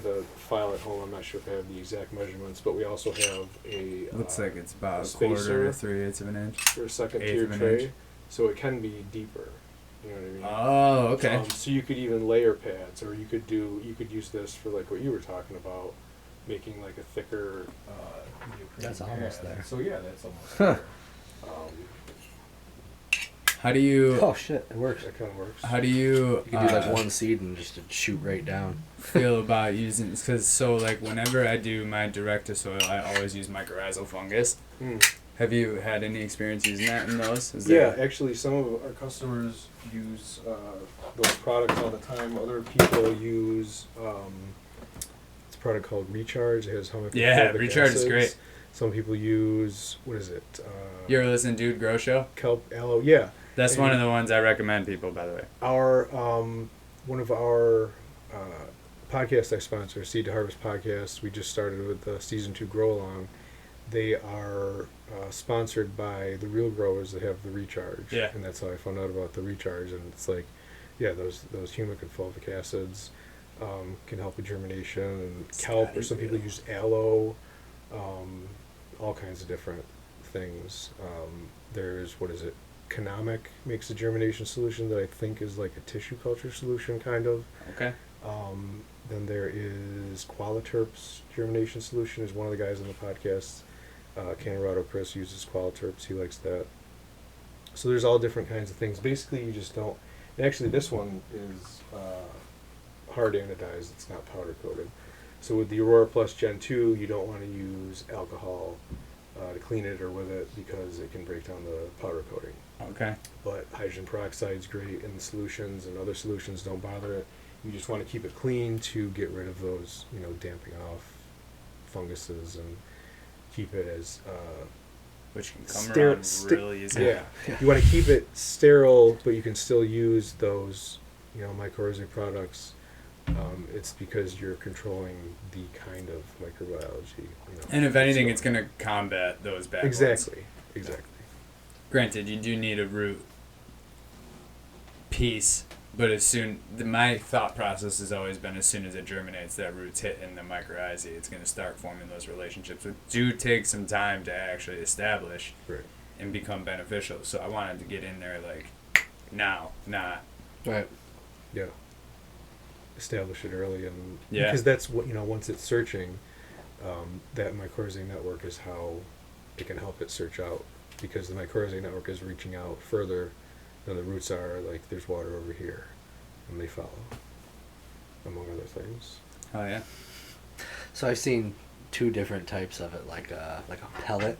the file at home. I'm not sure if I have the exact measurements, but we also have a Looks like it's about a spacer quarter to 3/8 of an inch. for a second eighth tier of an tray, inch. so it can be deeper. You know what I mean? Oh, okay. So you could even layer pads, or you could use this for like what you were talking about, making like a thicker. Neoprene That's almost pad. there. So yeah, that's almost Huh. there. How do you Oh shit, it works. That kind of works. how do you You can do like one seed and just shoot right down. feel about using, because like whenever I do my direct to soil, I always use mycorrhizal fungus. Mm. Have you had any experience using that in those? Yeah, actually, some of our customers use those products all the time. Other people use it's a product called Recharge. It has homophobic Yeah, Recharge is acids. great. Some people use, what is it? You ever listen to Dude Grow Show? Kelp aloe. Yeah, That's And- one of the ones I recommend people, by the way. our one of our podcasts I sponsor, Seed to Harvest podcast. We just started with the season 2 grow along. They are sponsored by the real growers that have the Recharge. Yeah. And that's how I found out about the Recharge. And it's like, yeah, those humic acids can help with germination, and kelp, or some people use aloe, all kinds of different things. There's, what is it? Canamic makes a germination solution that I think is like a tissue culture solution, kind of. Okay. Then there is Qualiterp's germination solution, is one of the guys on the podcast. Canorado Chris uses Qualiterp's. He likes that. So there's all different kinds of things. Basically, you just don't. And actually, this one is hard anodized. It's not powder coated. So with the Aurora Plus Gen 2, you don't want to use alcohol to clean it or with it, because it can break down the powder coating. Okay. But hydrogen peroxide is great in the solutions, and other solutions don't bother it. You just want to keep it clean to get rid of those, damping off funguses, and keep it as Which can come Stare- around sti- really easy. yeah. You want to keep it sterile, but you can still use those, mycorrhizal products. It's because you're controlling the kind of microbiology. And if anything, So- it's going to combat those bad ones. Exactly. Granted, you do need a root piece, but my thought process has always been, as soon as it germinates, that root's hitting the mycorrhizae, it's going to start forming those relationships, which do take some time to actually establish Right. and become beneficial. So I wanted to get in there like now, not. Right. Yeah. Establish it early, and Yeah. because that's what once it's searching, that mycorrhizal network is how it can help it search out, because the mycorrhizal network is reaching out further than the roots are. Like, there's water over here, and they follow, among other things. Oh yeah. So I've seen two different types of it, like a pellet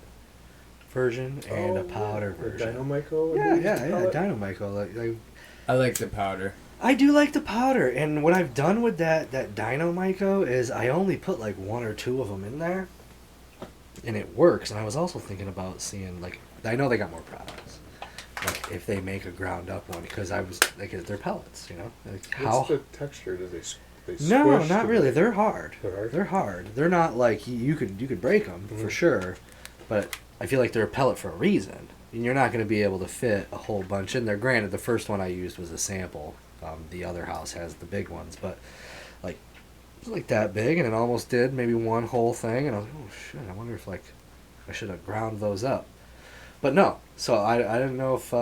version and a powder version. Dynamyco. Yeah, Dynamyco. I like the powder. I do like the powder, and what I've done with that Dynamyco is I only put like 1 or 2 of them in there, and it works. And I was also thinking about seeing, like, I know they got more products, like if they make a ground up one, because I was like, they're pellets, Like, What's the texture? Do they No, squish? not Do really. they- They're hard. They're hard? They're hard. They're not like you could break them for Mhm. sure, but I feel like they're a pellet for a reason. And you're not going to be able to fit a whole bunch in there. Granted, the first one I used was a sample. The other house has the big ones, but like it was like that big, and it almost did maybe one whole thing. And I was like, oh shit! I wonder if I should have ground those up. But no. So I didn't know if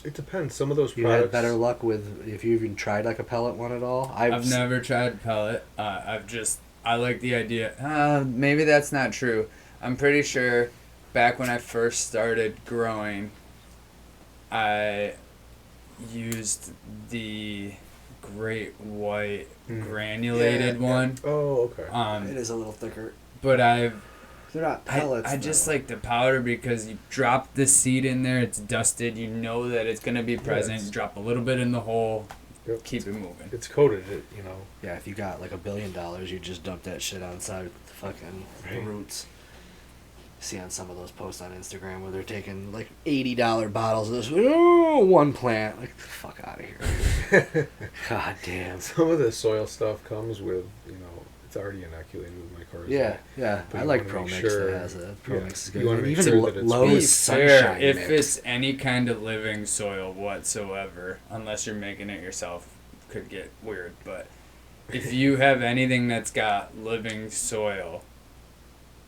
It depends. Some of those you products. had better luck with if you even tried like a pellet one at all. I've never tried pellet. I like the idea. Maybe that's not true. I'm pretty sure back when I first started growing, I used the Great White granulated one. Oh, okay. It is a little thicker. But They're not pellets. I just like the powder because you drop the seed in there, it's dusted, you know that it's going to be present, you drop a little bit in the hole, keep it moving. It's coated, Yeah, if you got like $1 billion, you just dump that shit outside the fucking roots. See on some of those posts on Instagram where they're taking like $80 bottles of this one plant. Like, fuck out of here. God damn. Some of the soil stuff comes with, it's already inoculated with mycorrhizal. Yeah. But I you like wanna make ProMix sure- that has it. ProMix is good. You wanna make Even sure that it's Lowe's Be fair, Sunshine if Mix. it's any kind of living soil whatsoever, unless you're making it yourself, could get weird. But if you have anything that's got living soil,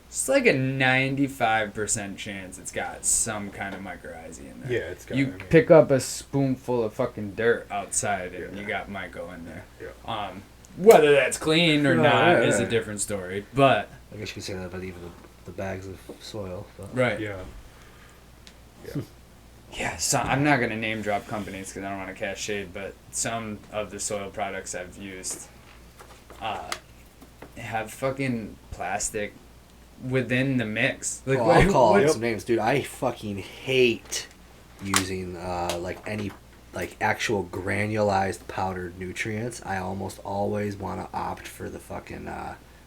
it's like a 95% chance it's got some kind of mycorrhizae in there. Yeah, it's got. You pick up a spoonful of fucking dirt outside and you got myco in there. Yeah. Whether that's clean or not is yeah. a different story. But I guess you could say that about even the bags of soil. But. right. Yeah. Yeah, so I'm not gonna name drop companies because I don't want to cast shade, but some of the soil products I've used have fucking plastic within the mix. Like, I'll call out some names, dude. I fucking hate using any actual granulized powdered nutrients. I almost always want to opt for the fucking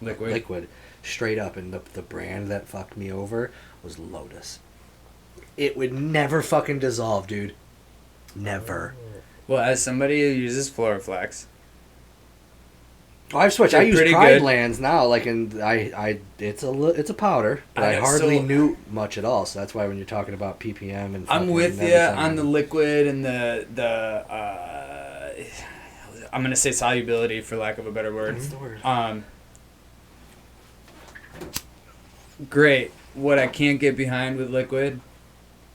liquid, straight up. And the brand that fucked me over was Lotus. It would never fucking dissolve, dude. Never. Well, as somebody who uses Floraflex, Oh, I've switched. I They're use pretty Pride good. Lands now. It's a powder, but I hardly knew much at all. So that's why when you're talking about ppm and I'm with you on the liquid and the I'm gonna say solubility for lack of a better word. What's the word? Great. What I can't get behind with liquid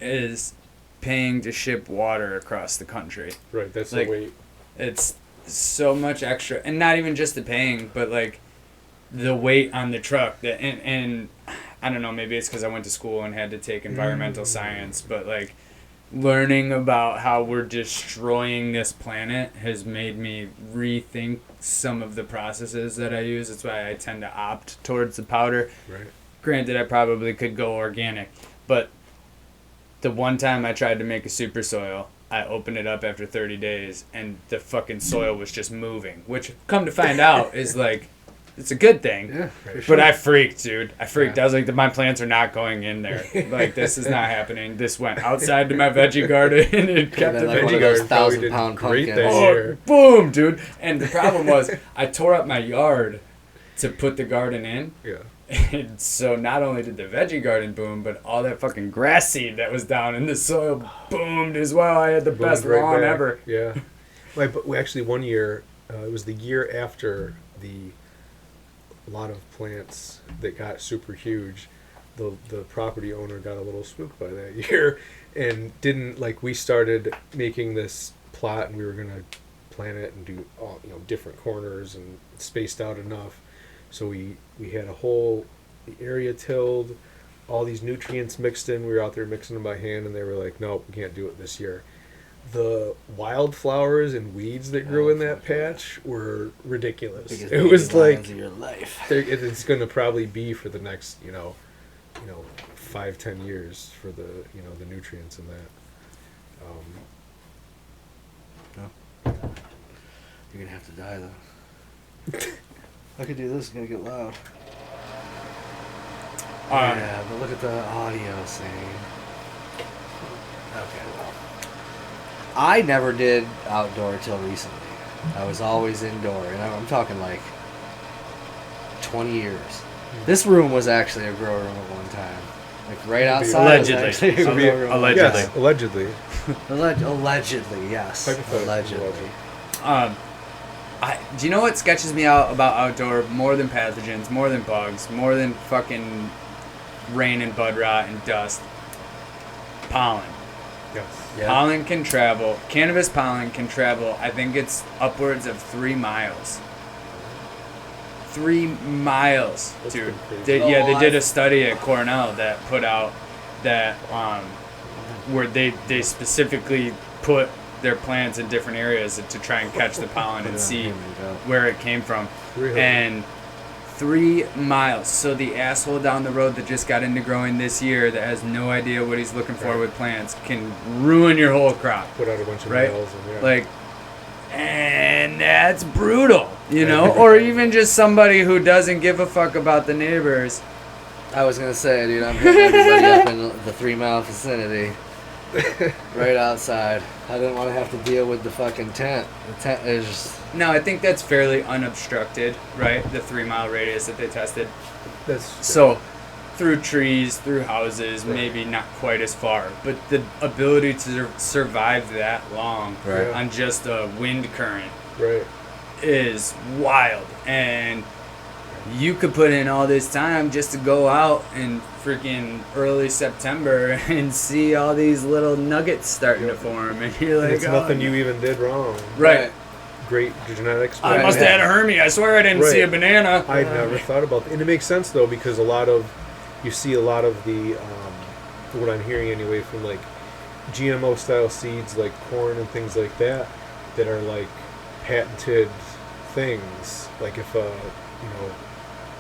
is paying to ship water across the country. Right. That's Like, the weight. It's so much extra, and not even just the paying, but like the weight on the truck. That and I don't know, maybe it's because I went to school and had to take environmental science, but like learning about how we're destroying this planet has made me rethink some of the processes that I use. That's why I tend to opt towards the powder. Right. Granted, I probably could go organic, but the one time I tried to make a super soil, I opened it up after 30 days and the fucking soil was just moving, which come to find out is like, it's a good thing. Yeah, for But sure. I freaked, dude. I freaked. Yeah. I was like, my plants are not going in there. Like, this is not happening. This went outside to my veggie garden and it kept the like one veggie of those garden. 1,000-pound great pumpkins. that Oh, year. boom, dude. And the problem was, I tore up my yard to put the garden in. Yeah. And so not only did the veggie garden boom, but all that fucking grass seed that was down in the soil boomed as well. I had the best Boomed right lawn back. ever. Yeah. But we actually one year, it was the year after a lot of plants that got super huge. The property owner got a little spooked by that year, and didn't we started making this plot, and we were gonna plant it and do all different corners and spaced out enough. So we had the area tilled, all these nutrients mixed in. We were out there mixing them by hand, and they were like, nope, we can't do it this year. The wildflowers and weeds that grew in that patch were ridiculous. Biggest It was dandelions like of your life. it's going to probably be for the next 5-10 years for the the nutrients in that. You're gonna have to die though. I could do this. It's gonna get loud. Yeah, but look at the audio scene. Okay, well. I never did outdoor till recently. I was always indoor, and I'm talking 20 years. This room was actually a grow room at one time. Right outside. Allegedly. Was actually a grow room. Allegedly. Yes, allegedly. Allegedly, yes. Hypothetically. Allegedly. Do you know what sketches me out about outdoor more than pathogens, more than bugs, more than fucking rain and bud rot and dust? pollen. Yes. Yeah. Pollen can travel. Cannabis pollen can travel. I think it's upwards of 3 miles. 3 miles, That's dude. pretty crazy. They did a study at Cornell that put out that where they specifically put their plants in different areas to try and catch the pollen and see where it came from. And 3 miles. So the asshole down the road that just got into growing this year that has no idea what he's looking for with plants can ruin your whole crop. Put out a bunch of Right? males and yeah. Like, and that's brutal, you know? Or even just somebody who doesn't give a fuck about the neighbors. I was gonna say, dude, I'm hitting everybody up in the 3 mile vicinity, right outside. I didn't want to have to deal with the fucking tent. The tent is just. No, I think that's fairly unobstructed, right? The 3 mile radius that they tested. That's So, through trees, through houses, Right. maybe not quite as far. But the ability to survive that long Right. Yeah. on just a wind current right. is wild. And you could put in all this time just to go out in freaking early September and see all these little nuggets starting to form. And you're like, It's oh, nothing you even did wrong. Right. Great genetics. I but- must have had a hermie. I swear I didn't see a Right. banana. I never thought about that. And it makes sense, though, because you see a lot of the, what I'm hearing anyway, from like GMO style seeds like corn and things like that are like patented things. Like if,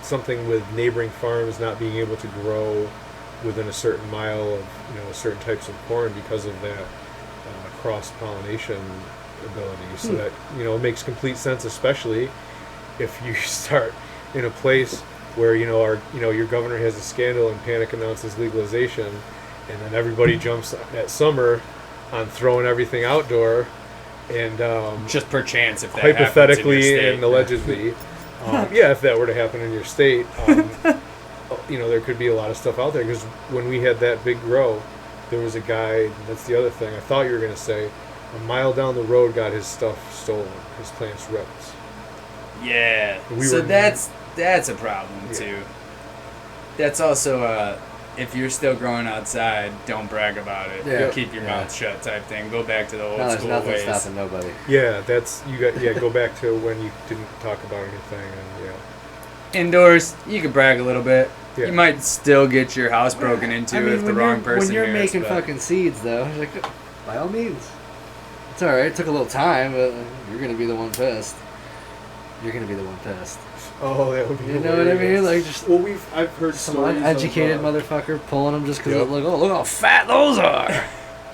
something with neighboring farms not being able to grow within a certain mile of, certain types of corn because of that cross-pollination ability. So that, it makes complete sense, especially if you start in a place where your governor has a scandal and panic announces legalization, and then everybody jumps at summer on throwing everything outdoor, and Just perchance if that hypothetically happens in your state. and allegedly, if that were to happen in your state, there could be a lot of stuff out there. Because when we had that big grow, there was a guy. That's the other thing I thought you were going to say. A mile down the road, got his stuff stolen, his plants ripped. Yeah. We So were- that's a problem too. That's also if you're still growing outside, don't brag about it. Yeah. Keep your Yeah. mouth shut type thing. Go back to the old No, there's school nothing ways. stopping nobody. Yeah, go back to when you didn't talk about anything, and Indoors, you could brag a little bit. Yeah. You might still get your house broken into if the wrong person When you're hears, making but- fucking seeds, though, you're like, by all means. It's alright. It took a little time, but you're going to be the one pissed. You're going to be the one pissed. Oh, that would be. You know what I mean? Like, just Well, I've heard some stories of, uneducated motherfucker pulling them just because Yep. look how fat those are.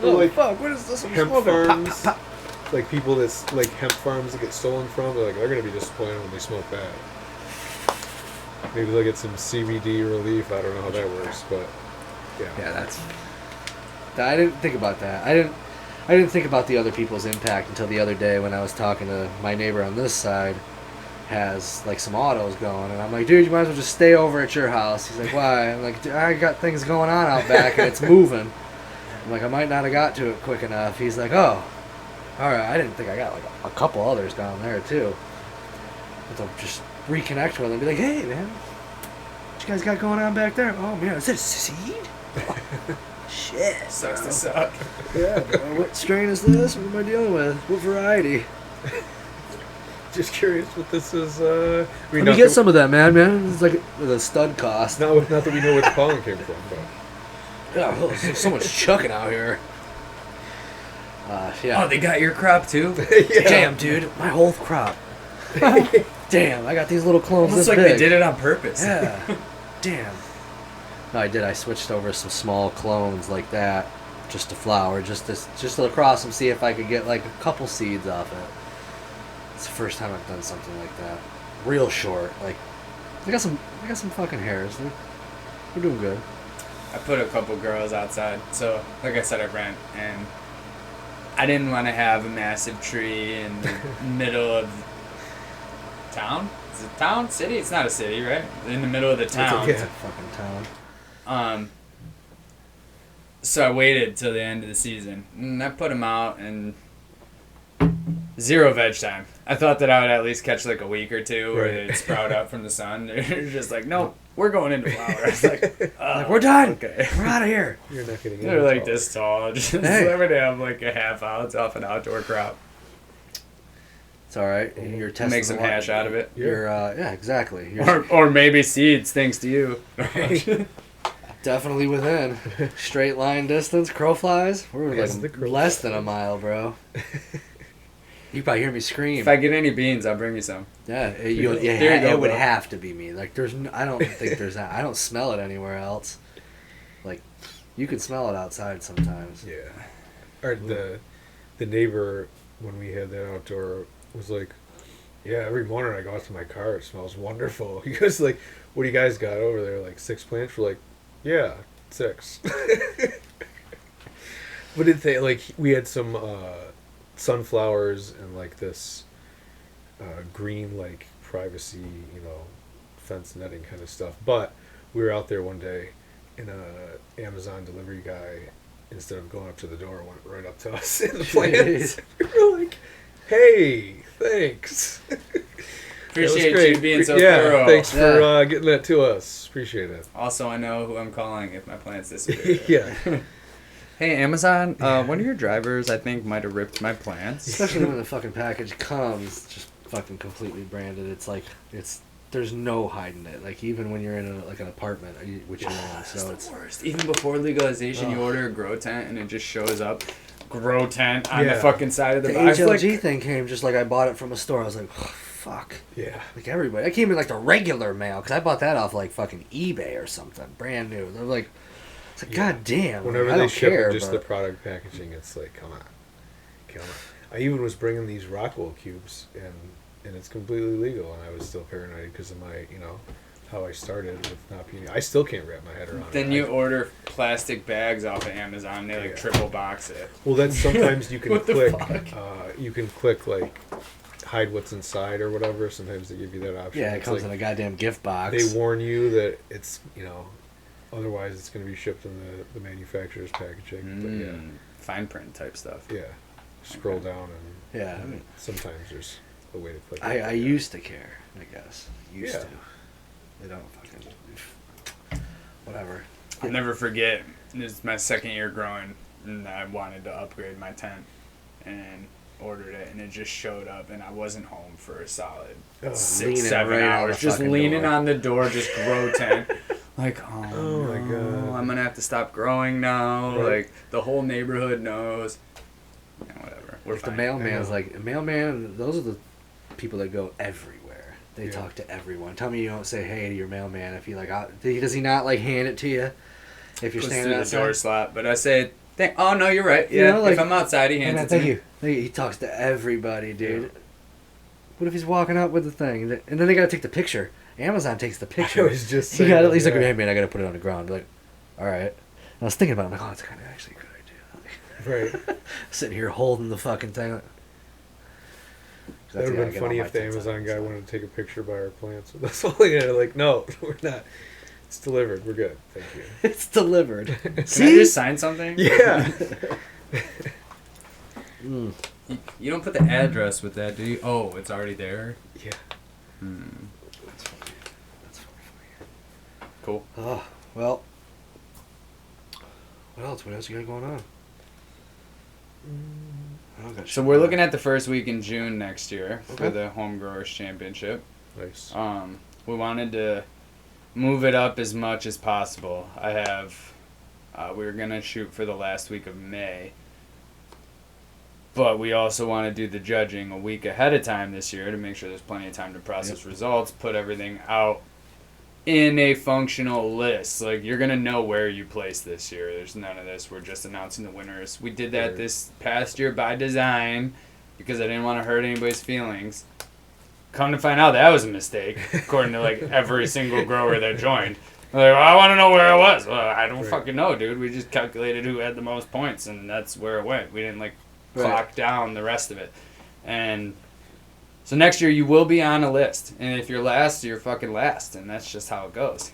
Well, Oh, like, fuck, what is this? I'm hemp smoking. Pop, farms, pop, pop. like people that's like hemp farms that get stolen from, they're gonna be disappointed when they smoke that. Maybe they'll get some CBD relief. I don't know how that works, but yeah. Yeah, that's. I didn't think about that. I didn't think about the other people's impact until the other day when I was talking to my neighbor on this side. Has like some autos going, and I'm like, dude, you might as well just stay over at your house. He's like, why? I'm like, dude, I got things going on out back and it's moving. I'm like, I might not have got to it quick enough. He's like, oh, all right. I didn't think I got like a couple others down there too. But they'll just reconnect with them and be like, hey man, what you guys got going on back there? Oh man, is it a seed? Shit, Sucks bro. to suck. Yeah, bro. What strain is this? What am I dealing with? What variety? Just curious what this is. Let me get some of that, man. It's like the stud cost. Not that we know where the pollen came from, but Yeah, there's so much chucking out here. Yeah. Oh, they got your crop too? Damn, dude, my whole crop. Damn, I got these little clones Almost this like big. they did it on purpose. Yeah. Damn. No, I did. I switched over some small clones like that, just to flower, just to across them, see if I could get like a couple seeds off it. It's the first time I've done something like that. Real short. Like, I got some fucking hairs. We're doing good. I put a couple girls outside. So, like I said, I rent, and I didn't want to have a massive tree in the middle of town. Is it town? City? It's not a city, right? In the middle of the town. It's a fucking town. So I waited till the end of the season, and I put them out, and 0 veg time. I thought that I would at least catch like a week or two where Right. they'd sprout up from the sun. They're just like, nope, we're going into flowers. Like, Like, we're done. Okay. We're out of here. You're not getting They're into like it. this tall. Just Hey. let me have like a half ounce off an outdoor crop. It's all right. You're testing. Make some the water. hash out of it. You're yeah, exactly. You're Or maybe seeds, thanks to you. definitely within straight line distance. Crow flies. We're Yes, the like crow less flies. than a mile, bro. You probably hear me scream. If I get any beans, I'll bring you some. Yeah, There you go, it would bro. have to be me. Like, I don't think there's that. I don't smell it anywhere else. Like, you can smell it outside sometimes. Yeah. Or the neighbor, when we had that outdoor, was like, yeah, every morning I go out to my car, it smells wonderful. He goes like, what do you guys got over there? Like 6 plants? We're like, yeah, 6. But like, we had some sunflowers and like this green, like privacy, fence netting kind of stuff. But we were out there one day and Amazon delivery guy, instead of going up to the door, went right up to us in the plants. We were like, hey, thanks. Appreciate great. you being so yeah, thorough. thanks Yeah. for getting that to us. Appreciate it. Also, I know who I'm calling if my plants disappear. Yeah. Hey, Amazon, one of your drivers, I think, might have ripped my plants. Especially when the fucking package comes just fucking completely branded. It's like there's no hiding it. Like, even when you're in an apartment, which you're in, That's so the it's worst. Even before legalization, you Ugh. order a grow tent and it just shows up grow tent on the Yeah. fucking side of the the box. HLG thing came just like I bought it from a store. I was like, oh, fuck. Yeah. Like everybody, I came in like the regular mail because I bought that off like fucking eBay or something, brand new. They're like, it's like, Yeah. god damn. Whenever I they don't ship care, it, just but the product packaging, it's like, come on. I even was bringing these Rockwell cubes, and it's completely legal, and I was still paranoid because of my, how I started with not being. I still can't wrap my head around it. Then you order plastic bags off of Amazon. They like Yeah. triple box it. Well, that's sometimes you can What the click. fuck? You can click like hide what's inside or whatever. Sometimes they give you that option. yeah, it It's comes like, in a goddamn gift box. they warn you that it's otherwise it's going to be shipped in the manufacturer's packaging. But yeah, Fine print type stuff. yeah. Scroll down and yeah, I mean, sometimes there's a way to click. I it. used to care, I guess. Used Yeah. to. They don't fucking. Whatever. I'll never forget. This is my second year growing, and I wanted to upgrade my tent, and ordered it, and it just showed up, and I wasn't home for a solid Oh, 6-7 right on hours, the just fucking leaning door. on the door, just grow tent. Like, oh, Oh my no, God. I'm gonna have to stop growing now. Right. Like the whole neighborhood knows. Yeah, whatever. We're If the fine. mailman's I know. like, mailman, those are the people that go everywhere. They Yeah. talk to everyone. Tell me you don't say hey to your mailman if you like. Does he not like hand it to you? If you're Goes standing through the outside. door slot, but I say, oh no, you're right. You Yeah, know, like- if I'm outside, he Hey, hands man, it to thank me. you. He talks to everybody, dude. Yeah. What if he's walking out with the thing? And then they gotta take the picture. Amazon takes the I picture. was just He saying. got at least like, yeah. hey man, I gotta put it on the ground. Like, all right. And I was thinking about it. I'm like, oh, it's kind of actually a good idea. Right. Sitting here holding the fucking thing. Like, That would yeah, I have been get all funny my if the tents Amazon out, guy so. wanted to take a picture by our plants with us holding it. Like, no, we're not. It's delivered. We're good. Thank you. It's delivered. Can I See? just sign something? Yeah. Mm. You don't put the address with that, do you? Oh, it's already there? Yeah. That's funny. That's funny. Cool. Oh, well. What else? What else you got going on? I don't got So shit we're going looking on. at the first week in June next year for Okay. the Home Growers Championship. Nice. We wanted to move it up as much as possible. I have, we were going to shoot for the last week of May, but we also want to do the judging a week ahead of time this year to make sure there's plenty of time to process results, put everything out in a functional list. Like, you're going to know where you place this year. There's none of this. We're just announcing the winners. We did that Right. this past year by design because I didn't want to hurt anybody's feelings. Come to find out, that was a mistake, according to like every single grower that joined. They're like, well, I want to know where I was. Well, I don't Right. fucking know, dude. We just calculated who had the most points, and that's where it went. We didn't like Right. clock down the rest of it. And so next year you will be on a list, and if you're last, you're fucking last, and that's just how it goes.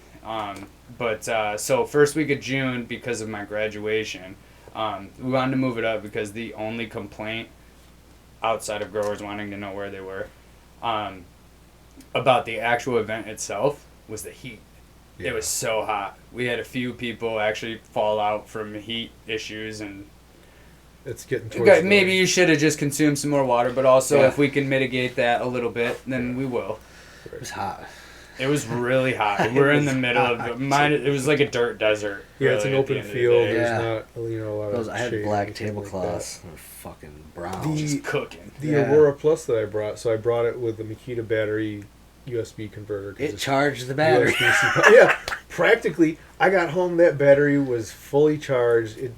So first week of June, because of my graduation, we wanted to move it up because the only complaint outside of growers wanting to know where they were about the actual event itself was the heat. It was so hot. We had a few people actually fall out from heat issues, and It's getting towards maybe you should have just consumed some more water. But also, Yeah. if we can mitigate that a little bit, then we will. It was hot. It was really hot. We're in the middle of mine. It was like a dirt desert. Yeah, it's an really, at the open end of the field. day. There's Yeah. not a lot Those, of I had shade or black anything like tablecloths. They're fucking brown. Just cooking. The Yeah. Aurora Plus that I brought, so I brought it with the Makita battery USB converter. 'Cause It it's charged the battery. USB-C. Yeah, practically. I got home, that battery was fully charged. It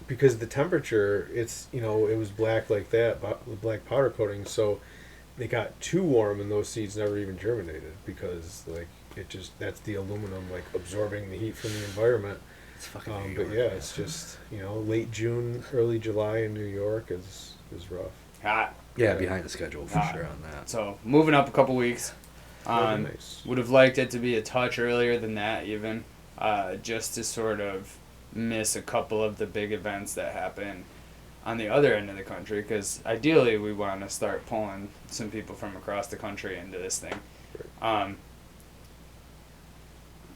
because the temperature, it's it was black like that, with black powder coating. So they got too warm, and those seeds never even germinated because that's the aluminum absorbing the heat from the environment. It's fucking New But York, yeah, man. it's just late June, early July in New York is rough. Hot. Yeah, behind the schedule for Hot. sure on that. So moving up a couple weeks. That'd be nice. Would have liked it to be a touch earlier than that, even, just to sort of miss a couple of the big events that happen on the other end of the country. Because ideally, we want to start pulling some people from across the country into this thing.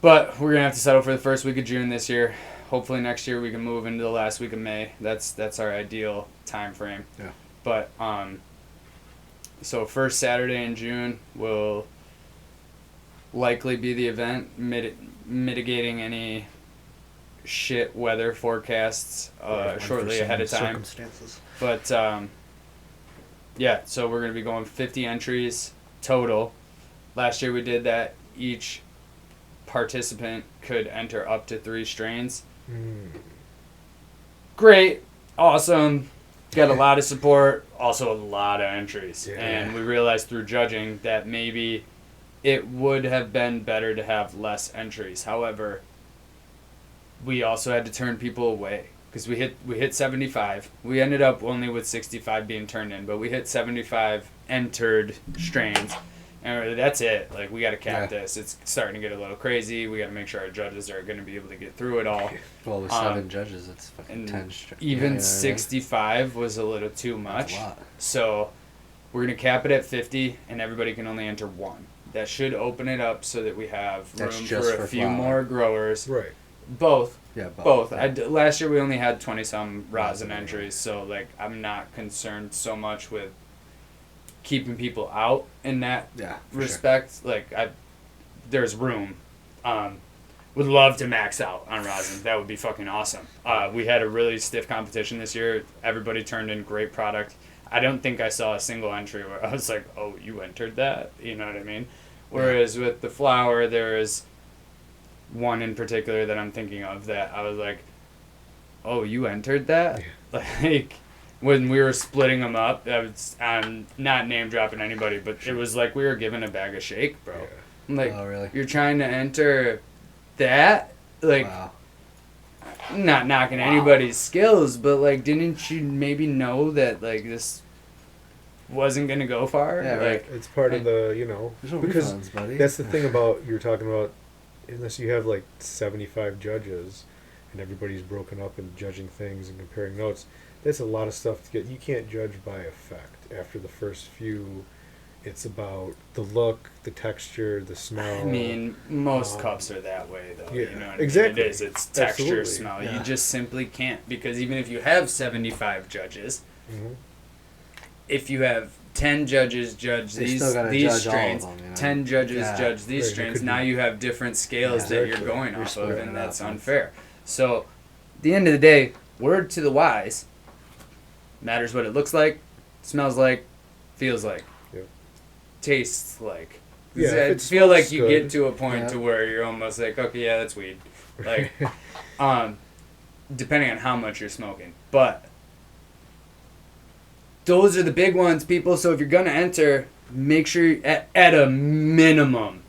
But we're gonna have to settle for the first week of June this year. Hopefully next year we can move into the last week of May. That's our ideal time frame. Yeah. But so first Saturday in June will likely be the event, mitigating any shit weather forecasts shortly ahead of time. Circumstances. But yeah, so we're gonna be going 50 entries total. Last year we did that. Each participant could enter up to 3 strains. Great, awesome, got a lot of support, also a lot of entries. Yeah. And we realized through judging that maybe it would have been better to have less entries. However, we also had to turn people away because we hit 75. We ended up only with 65 being turned in, but we hit 75 entered strains. And that's it. We got to cap this. It's starting to get a little crazy. We got to make sure our judges are going to be able to get through it all. Well, with 7 judges, it's fucking and 10. Even 65 was a little too much. That's a lot. So we're going to cap it at 50, and everybody can only enter 1. That should open it up so that we have That's room just for a for few flower. more growers. Right. Both. Yeah, Both. Yeah. Last year we only had 20-some rosin entries, so I'm not concerned so much with keeping people out in that Yeah, for respect. There's room. Would love to max out on rosin. That would be fucking awesome. We had a really stiff competition this year. Everybody turned in great product. I don't think I saw a single entry where I was like, oh, you entered that? You know what I mean? Whereas with the flower, there is one in particular that I'm thinking of that I was like, oh, you entered that? When we were splitting them up, I'm not name dropping anybody, but it was like we were given a bag of shake, bro. Yeah. I'm like, Oh, really? you're trying to enter that? Wow. Not knocking anybody's skills, but didn't you maybe know that this wasn't gonna go far? Yeah, right. It's part of the There's no because refunds, buddy. that's the thing about you're talking about. Unless you have 75 judges, and everybody's broken up and judging things and comparing notes, that's a lot of stuff to get. You can't judge by effect. After the first few, it's about the look, the texture, the smell. I mean, most cups are that way, though. Yeah, You know what exactly. I mean? It is. It's texture, Absolutely. smell. Yeah. You just simply can't, because even if you have 75 judges, Mhm. if you have 10 judges judge They these still gotta these judge all of strains, them, 10 judges Yeah. judge these Right, it strains, could now be- you have different scales that you're Exactly. going You're off of, splitting and it that's up. unfair. So, at the end of the day, word to the wise, matters what it looks like, smells like, feels like, Yep. tastes like. Yeah, if I it feel like smells you get good. to a point Yeah. to where you're almost like, okay, yeah, that's weed. Depending on how much you're smoking. But those are the big ones, people. So if you're going to enter, make sure at a minimum,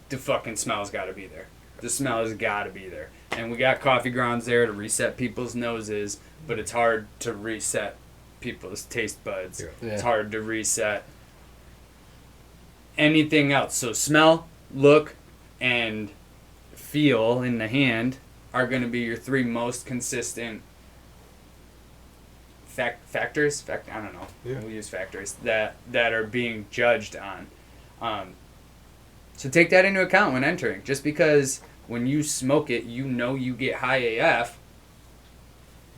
the fucking smell's got to be there. The smell has got to be there. And we got coffee grounds there to reset people's noses, but it's hard to reset people's taste buds. Yeah. It's hard to reset anything else. So smell, look, and feel in the hand are going to be your 3 most consistent factors. I don't know. Yeah. We'll use factors that are being judged on. So take that into account when entering. Just because when you smoke it, you get high AF,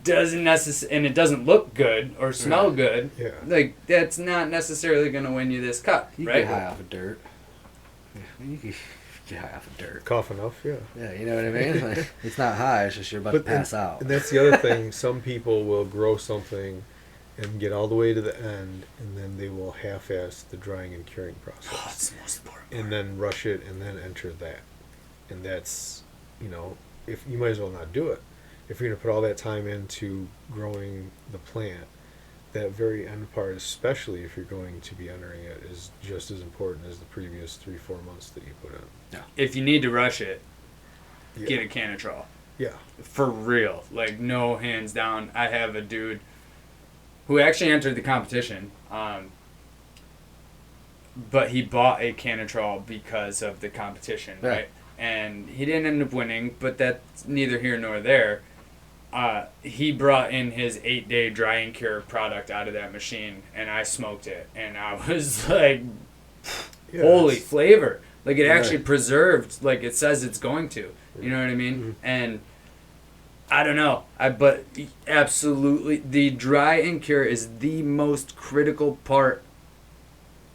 doesn't and it doesn't look good or smell good. Yeah. Like, that's not necessarily going to win you this cup, You right? get high off of dirt. You can get high off of dirt. Cough enough, yeah. Yeah, you know what I mean? Like, it's not high, it's just you're about to pass out. And that's the other thing. Some people will grow something and get all the way to the end, and then they will half-ass the drying and curing process. Oh, that's the most important part. And then rush it, and then enter that. And that's, if you might as well not do it. If you're going to put all that time into growing the plant, that very end part, especially if you're going to be entering it, is just as important as the previous 3-4 months that you put in. Yeah. If you need to rush it, Yeah. get a Canatrol. Yeah. For real. Like, no hands down. I have a dude who actually entered the competition, but he bought a Canatrol because of the competition, Yeah. right? And he didn't end up winning, but that's neither here nor there. He brought in his 8-day dry and cure product out of that machine, and I smoked it, and I was like, holy flavor. Like, it actually preserved, like it says it's going to. You know what I mean? Mm-hmm. And I don't know. But absolutely, the dry and cure is the most critical part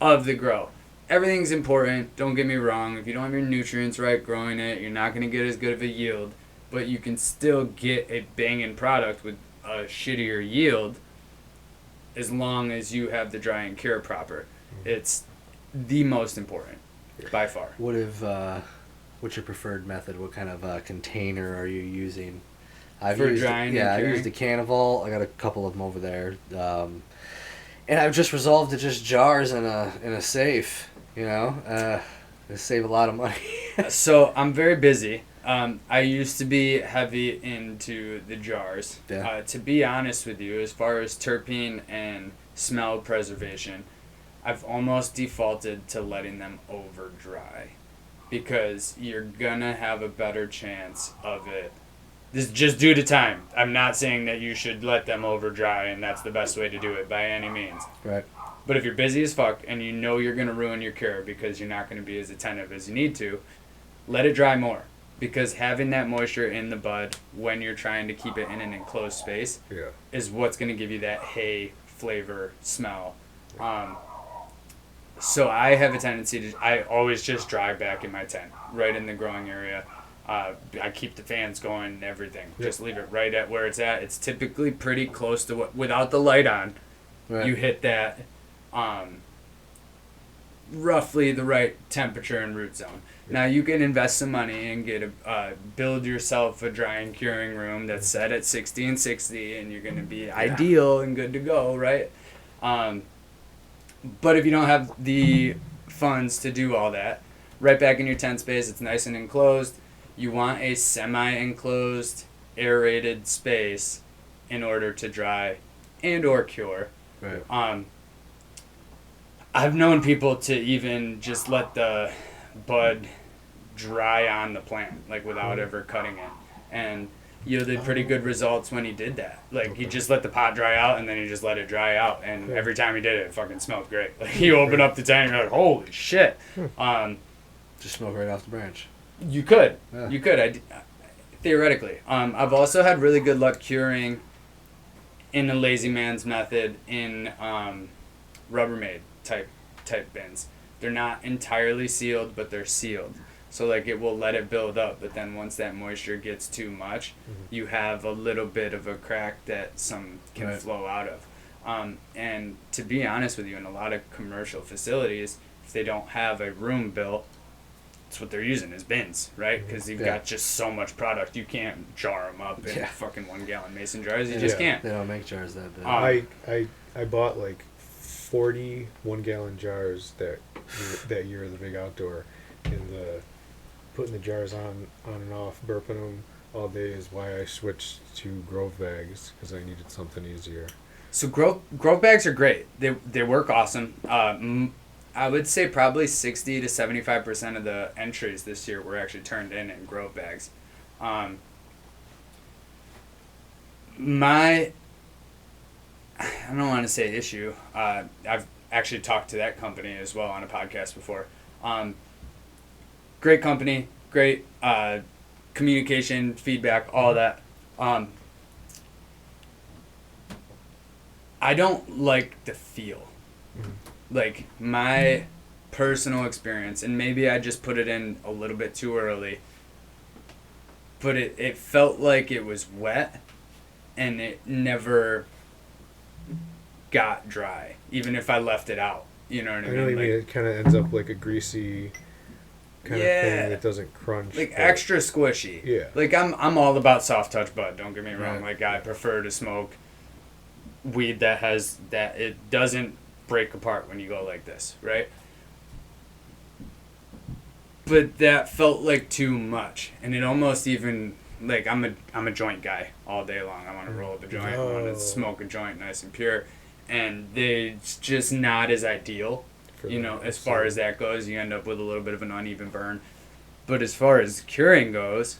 of the grow. Everything's important, don't get me wrong. If you don't have your nutrients right growing it, you're not going to get as good of a yield. But you can still get a banging product with a shittier yield as long as you have the dry and cure proper. It's the most important, by far. What's your preferred method? What kind of container are you using? For drying and I've curing? used a Cannavol. I got a couple of them over there. And I've just resolved to just jars in a safe, to save a lot of money. So I'm very busy. I used to be heavy into the jars. Yeah. To be honest with you, as far as terpene and smell preservation, I've almost defaulted to letting them over dry because you're gonna have a better chance of it. This is just due to time. I'm not saying that you should let them over dry and that's the best way to do it by any means. Right. But if you're busy as fuck and you know you're gonna ruin your cure because you're not gonna be as attentive as you need to, let it dry more. Because having that moisture in the bud when you're trying to keep it in an enclosed space is what's going to give you that hay flavor smell. So I have a tendency I always just dry back in my tent, right in the growing area. I keep the fans going and everything. Just leave it right at where it's at. It's typically pretty close to without the light on. Right. You hit that roughly the right temperature and root zone. Now you can invest some money and get build yourself a dry and curing room that's set at 60 and 60, and you're gonna be ideal and good to go, right? But if you don't have the funds to do all that, right back in your tent space, it's nice and enclosed. You want a semi-enclosed, aerated space in order to dry and or cure. Right. I've known people to even just let the bud dry on the plant, like without ever cutting it, and yielded pretty good results when he did that. Like he just let the pot dry out and then he just let it dry out, and every time he did it, it fucking smelled great. Like you open up the tank and you're like, holy shit. Just smoke right off the branch. You could. Yeah. You could. Theoretically. I've also had really good luck curing in a lazy man's method in Rubbermaid type bins. They're not entirely sealed, but they're sealed. So like it will let it build up, but then once that moisture gets too much, you have a little bit of a crack that some can flow out of. And to be honest with you, in a lot of commercial facilities, if they don't have a room built, that's what they're using is bins, right? Because you've got just so much product, you can't jar them up in fucking 1-gallon mason jars. You just can't. They don't make jars that big. I bought like 40 1-gallon jars that year of the big outdoor, and putting the jars on and off, burping them all day is why I switched to Grove bags because I needed something easier. So Grove bags are great. They work awesome. I would say probably 60 to 75% of the entries this year were actually turned in Grove bags. I don't want to say issue. I've actually talked to that company as well on a podcast before. great company, great communication, feedback, all that. I don't like the feel. Like, my personal experience, and maybe I just put it in a little bit too early, but it felt like it was wet, and it never got dry, even if I left it out. You know what I mean? I know what you mean. It kind of ends up like a greasy kind of thing that doesn't crunch. Like extra squishy. Yeah. Like I'm all about soft touch bud, don't get me wrong. Right. Like I prefer to smoke weed that it doesn't break apart when you go like this, right? But that felt like too much, and it almost even like I'm a joint guy all day long. I want to roll up a joint, I want to smoke a joint nice and pure, and it's just not as ideal. You know, as far as that goes, you end up with a little bit of an uneven burn. But as far as curing goes,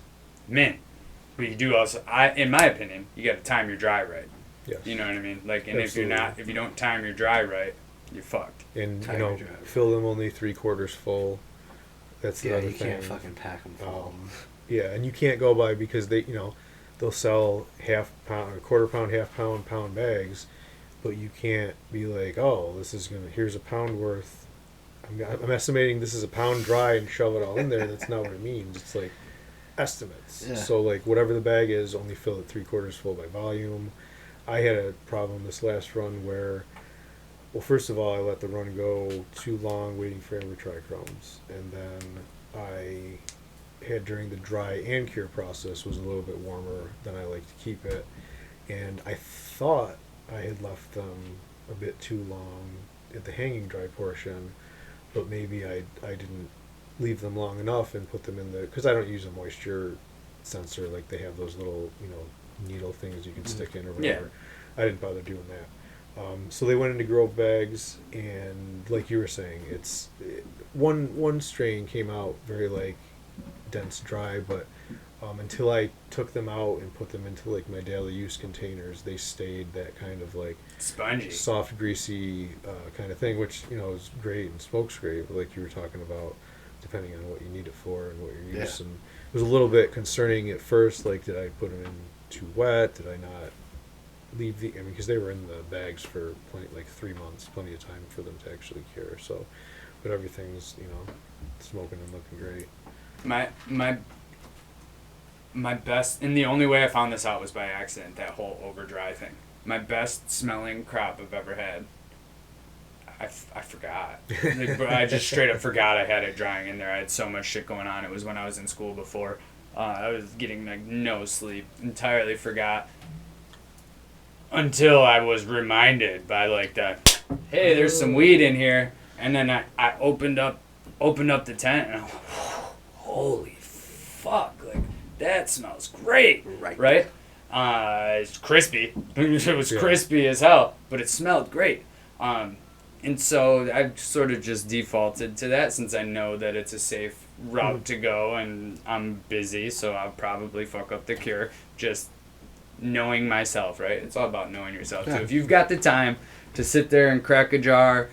mint. But you do also, in my opinion, you got to time your dry right. Yes. You know what I mean? Like, and Absolutely. if you don't time your dry right, you're fucked. And Time your dry. fill them only 3/4 full. That's the Yeah, other you thing. can't fucking pack them full. Yeah, and you can't go by because they'll sell half pound, quarter pound, half pound bags, but you can't be like, oh, here's a pound worth. I'm estimating this is a pound dry and shove it all in there. That's not what it means. It's like estimates. Yeah. So like whatever the bag is, only fill it 3/4 full by volume. I had a problem this last run where, well, first of all, I let the run go too long waiting for amber trichromes, and then I had during the dry and cure process was a little bit warmer than I like to keep it, and I thought I had left them a bit too long at the hanging dry portion, but maybe I didn't leave them long enough and put them in because I don't use a moisture sensor like they have those little needle things you can stick in or whatever. I didn't bother doing that. So they went into Grove bags, and like you were saying, one strain came out very like dense dry, but until I took them out and put them into like my daily use containers, they stayed that kind of like Spongy. soft, greasy kind of thing, which is great and smokes great. But like you were talking about, depending on what you need it for and what you're using, it was a little bit concerning at first. Like, did I put them in too wet? Did I not leave because they were in the bags for like 3 months, plenty of time for them to actually cure. So, but everything's smoking and looking great. My best, and the only way I found this out was by accident, that whole over dry thing. My best smelling crop I've ever had, I forgot. Like, I just straight up forgot I had it drying in there. I had so much shit going on. It was when I was in school before. I was getting like no sleep. Entirely forgot. Until I was reminded by like that, hey, there's some weed in here. And then I opened up the tent and I'm like, holy fuck, like that smells great. Right? It's crispy. It was crispy as hell, but it smelled great. And so I sort of just defaulted to that since I know that it's a safe route to go and I'm busy, so I'll probably fuck up the cure. Just knowing myself, right? It's all about knowing yourself. Yeah. So if you've got the time to sit there and crack a jar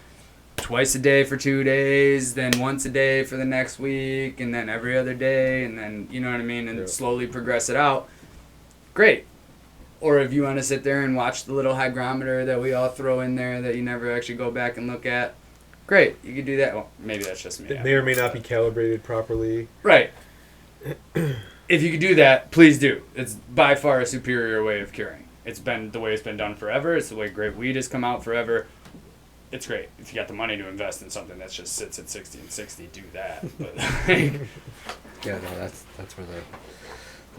twice a day for 2 days, then once a day for the next week, and then every other day, and then, you know what I mean, and slowly progress it out, great. Or if you want to sit there and watch the little hygrometer that we all throw in there that you never actually go back and look at, great. You could do that. Well, maybe that's just me. It may or may not be calibrated properly. Right. If you could do that, please do. It's by far a superior way of curing. It's been the way it's been done forever. It's the way great weed has come out forever. It's great. If you got the money to invest in something that just sits at 60 and 60, do that. But Yeah, no, that's where the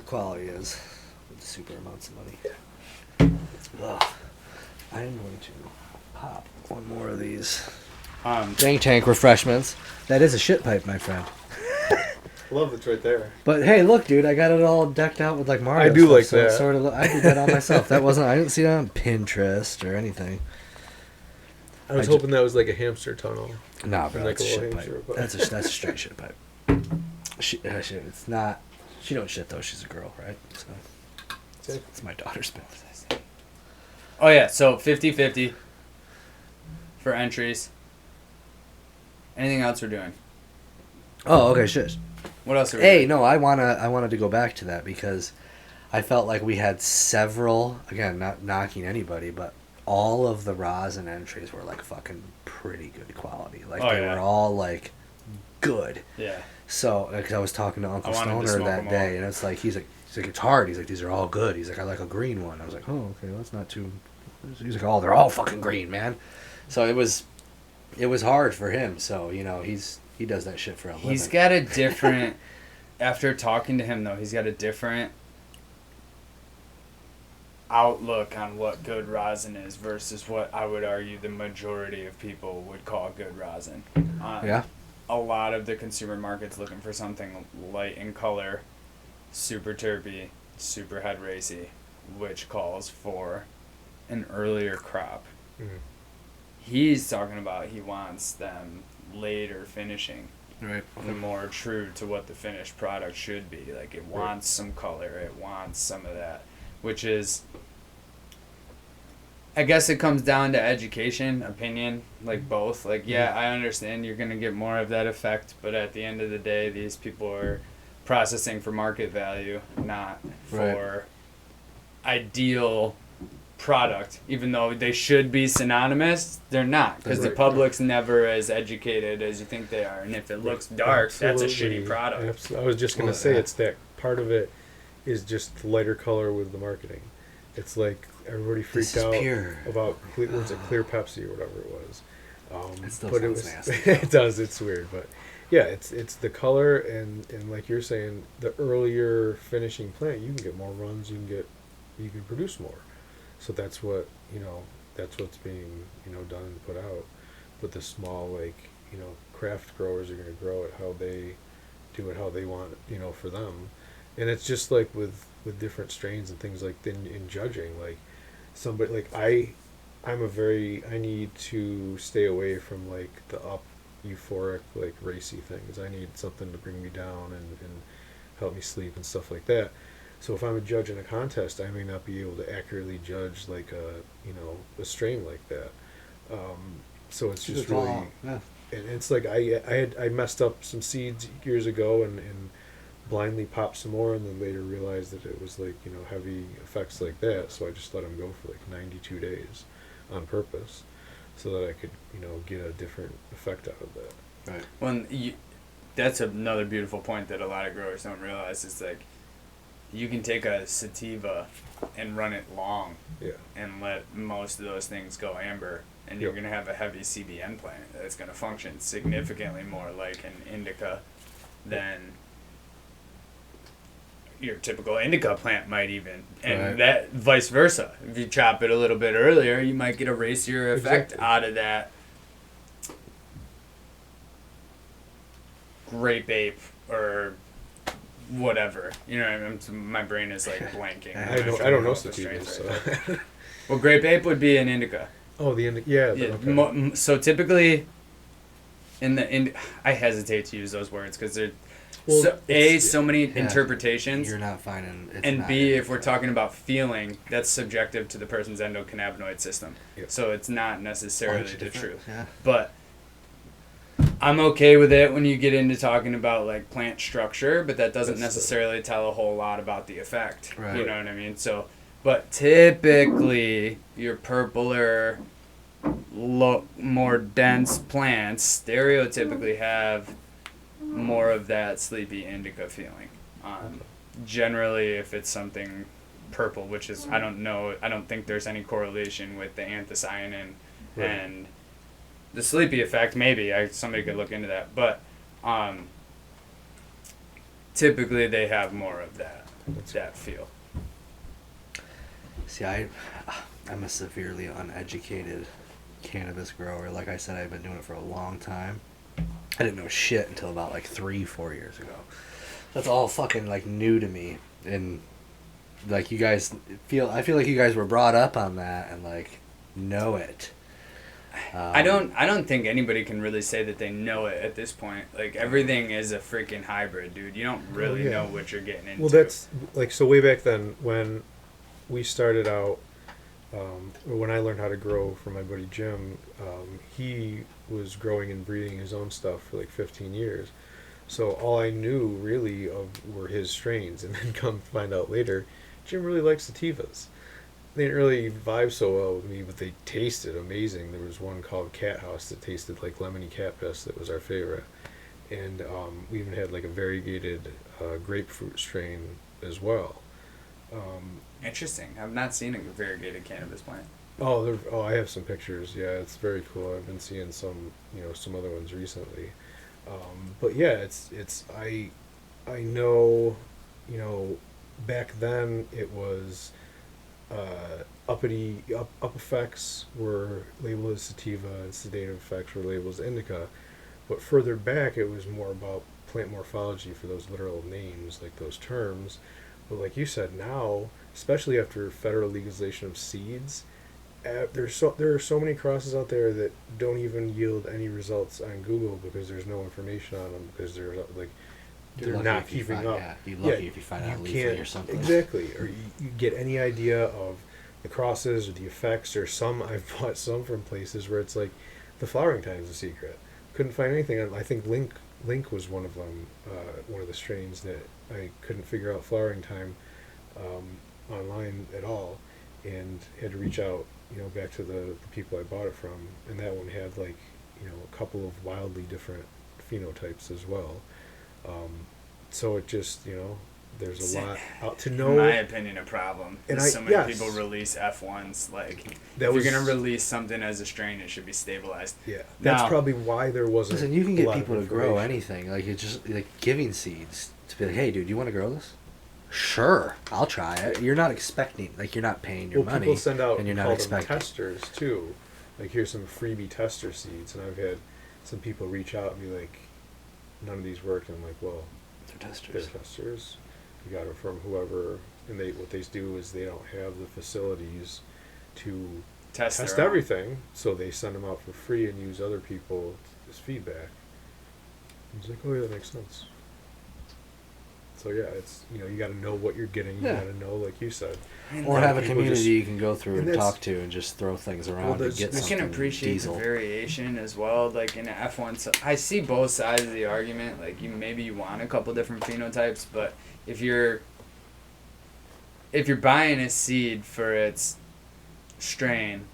quality is with the super amounts of money. Ugh. I'm going to pop one more of these Dank Tank refreshments. That is a shit pipe, my friend. Love it's right there. But hey, look, dude, I got it all decked out with like Mario. I do stuff, like so that. It's sort of, I did that all myself. I didn't see that on Pinterest or anything. I was hoping that was like a hamster tunnel. Nah, bro, Like that's a a shit little pipe. hamster, but- That's a straight shit pipe. It's not. She don't shit though. She's a girl, right? So it's my daughter's pipe. oh yeah, so 50-50 for entries. Anything else we're doing? Oh, okay, shit. What else are we Hey, doing? no, I wanted to go back to that because I felt like we had several, again, not knocking anybody, but all of the rosin entries were like fucking pretty good quality. Like Oh, they yeah. were all like good. Yeah. So, because I was talking to Uncle I wanted to Stoner smoke that 'em day, all. and he's like, it's hard. He's like, these are all good. He's like, I like a green one. I was like, oh, okay, that's not too. He's like, oh, they're all fucking green, man. So it was hard for him. So he does that shit for a living. He's got a different. After talking to him, though, he's got a different outlook on what good rosin is versus what I would argue the majority of people would call good rosin. Yeah. A lot of the consumer market's looking for something light in color, super terpy, super head racy, which calls for an earlier crop. Mhm. He's talking about he wants them later finishing, Right. more true to what the finished product should be. Like it wants some color, it wants some of that, which is, I guess it comes down to education, opinion, like both. Like, yeah, I understand you're going to get more of that effect, but at the end of the day, these people are processing for market value, not for ideal product. Even though they should be synonymous, they're not, because the public's never as educated as you think they are. And if it looks dark, that's a shitty product. I was just going to say, it's that part of it is just the lighter color with the marketing. It's like everybody freaked out about was it Clear Pepsi or whatever it was. It still but sounds nasty. It does. It's weird, but yeah, it's the color and like you're saying, the earlier finishing plant, you can get more runs, you can produce more. So that's what that's what's being done and put out. But the small craft growers are going to grow it how they do it how they want for them. And it's just like with different strains and things like in judging, like somebody like I need to stay away from like the up euphoric like racy things. I need something to bring me down and help me sleep and stuff like that. So if I'm a judge in a contest, I may not be able to accurately judge like a strain like that. So it's just really, and it's like I messed up some seeds years ago and blindly popped some more, and then later realized that it was like heavy effects like that. So I just let them go for like 92 days on purpose, so that I could get a different effect out of that. Right. Well, that's another beautiful point that a lot of growers don't realize. It's like you can take a sativa and run it long, and let most of those things go amber, and you're going to have a heavy CBN plant that's going to function significantly more like an indica than your typical indica plant might even, and that vice versa. If you chop it a little bit earlier, you might get a racier effect out of that grape ape or whatever. You know what I mean? My brain is like blanking. I don't know sativas. So. Well, grape ape would be an indica. Oh, the indica. Yeah. Okay. So typically, I hesitate to use those words because they're so many interpretations. You're not finding. And B, if we're talking about feeling, that's subjective to the person's endocannabinoid system. Yep. So it's not necessarily the truth. Yeah. But I'm okay with it when you get into talking about like plant structure, but that doesn't necessarily tell a whole lot about the effect. Right. You know what I mean? So, but typically your purpler, more dense plants stereotypically have more of that sleepy indica feeling. Generally, if it's something purple, which is I don't think there's any correlation with the anthocyanin and the sleepy effect. Maybe somebody could look into that, but typically they have more of that feel. See, I'm a severely uneducated cannabis grower. Like I said, I've been doing it for a long time. I didn't know shit until about like 3-4 years ago. That's all fucking like new to me, and like you guys I feel like you guys were brought up on that and like know it. I don't think anybody can really say that they know it at this point. Like everything is a freaking hybrid, dude. You don't really know what you're getting into. Well, that's like so way back then when we started out. When I learned how to grow from my buddy Jim, he was growing and breeding his own stuff for like 15 years. So all I knew really of were his strains, and then come find out later, Jim really likes sativas. They didn't really vibe so well with me, but they tasted amazing. There was one called Cat House that tasted like lemony cat piss that was our favorite, and we even had like a variegated grapefruit strain as well. Interesting. I've not seen a variegated cannabis plant. I have some pictures. Yeah, it's very cool. I've been seeing some other ones recently. But yeah, I know, back then it was up effects were labeled as sativa and sedative effects were labeled as indica. But further back, it was more about plant morphology for those literal names, like those terms. But like you said, now, especially after federal legalization of seeds, there are so many crosses out there that don't even yield any results on Google because there's no information on them because they're not keeping up. Yeah, you're lucky if you find out Leafly or something. Exactly, or you get any idea of the crosses or the effects or some. I've bought some from places where it's like the flowering time is a secret. Couldn't find anything. I think Link was one of them, one of the strains that I couldn't figure out flowering time online at all, and had to reach out, back to the people I bought it from, and that one had a couple of wildly different phenotypes as well. So it just, there's a lot out to know. In my opinion, a problem. And so many yes. people release F1s. If That you're going to release something as a strain, it should be stabilized. Yeah, that's Now, probably why there wasn't. Listen, you can a get lot people of to grow information. anything. Like, it's just like giving seeds to be like, hey, dude, you want to grow this? Sure, I'll try it. You're not expecting, you're not paying your money. People send out and you're not call them expecting. testers too. Like, here's some freebie tester seeds, and I've had some people reach out and be like, none of these work. And I'm like, well, They're testers. they're testers. You got them from whoever, and what they do is they don't have the facilities to test test their own. everything, so they send them out for free and use other people as feedback. I was like, oh yeah, that makes sense. So yeah, it's you got to know what you're getting. You Yeah. got to know, like you said, Or have a people community just- you can go through and and that's- talk to and just throw things around to there's- get you I something can appreciate diesel. the variation as well. Like in F1, so I see both sides of the argument. Like maybe you want a couple different phenotypes, but if you're buying a seed for its strain,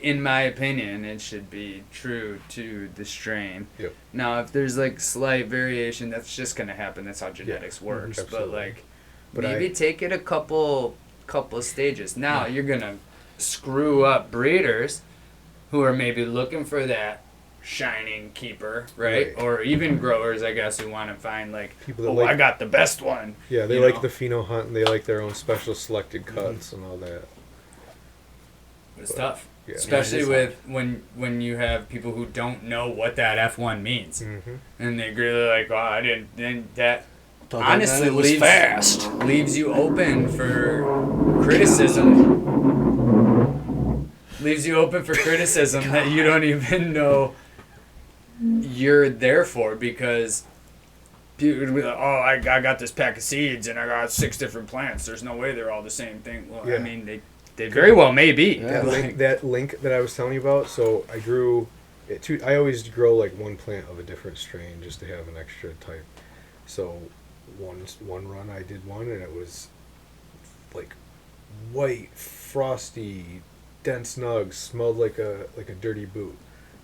in my opinion, it should be true to the strain. Yep. Now, if there's slight variation, that's just gonna happen. That's how genetics works. But absolutely. But maybe take it a couple stages. Now you're gonna screw up breeders who are maybe looking for that shining keeper, right? Right. Or even growers, I guess, who want to find People that I got the best one. Yeah, they you like know? the pheno hunt, and they like their own special selected cuts and all that. It's tough. Yeah. Especially Yeah, it is with when you have people who don't know what that F1 means. Mm-hmm. And they're really like, oh, I didn't. Then that Thought honestly that it was leaves, fast. leaves you open for criticism. Leaves you open for criticism that you don't even know you're there for, because people would be like, oh, I got this pack of seeds and I got 6 different plants. There's no way they're all the same thing. Well, Yeah. I mean, they very well may be. Yeah. That link that I was telling you about. So I grew it too. I always grow one plant of a different strain just to have an extra type. So one run I did one, and it was white, frosty, dense nugs, smelled like a dirty boot,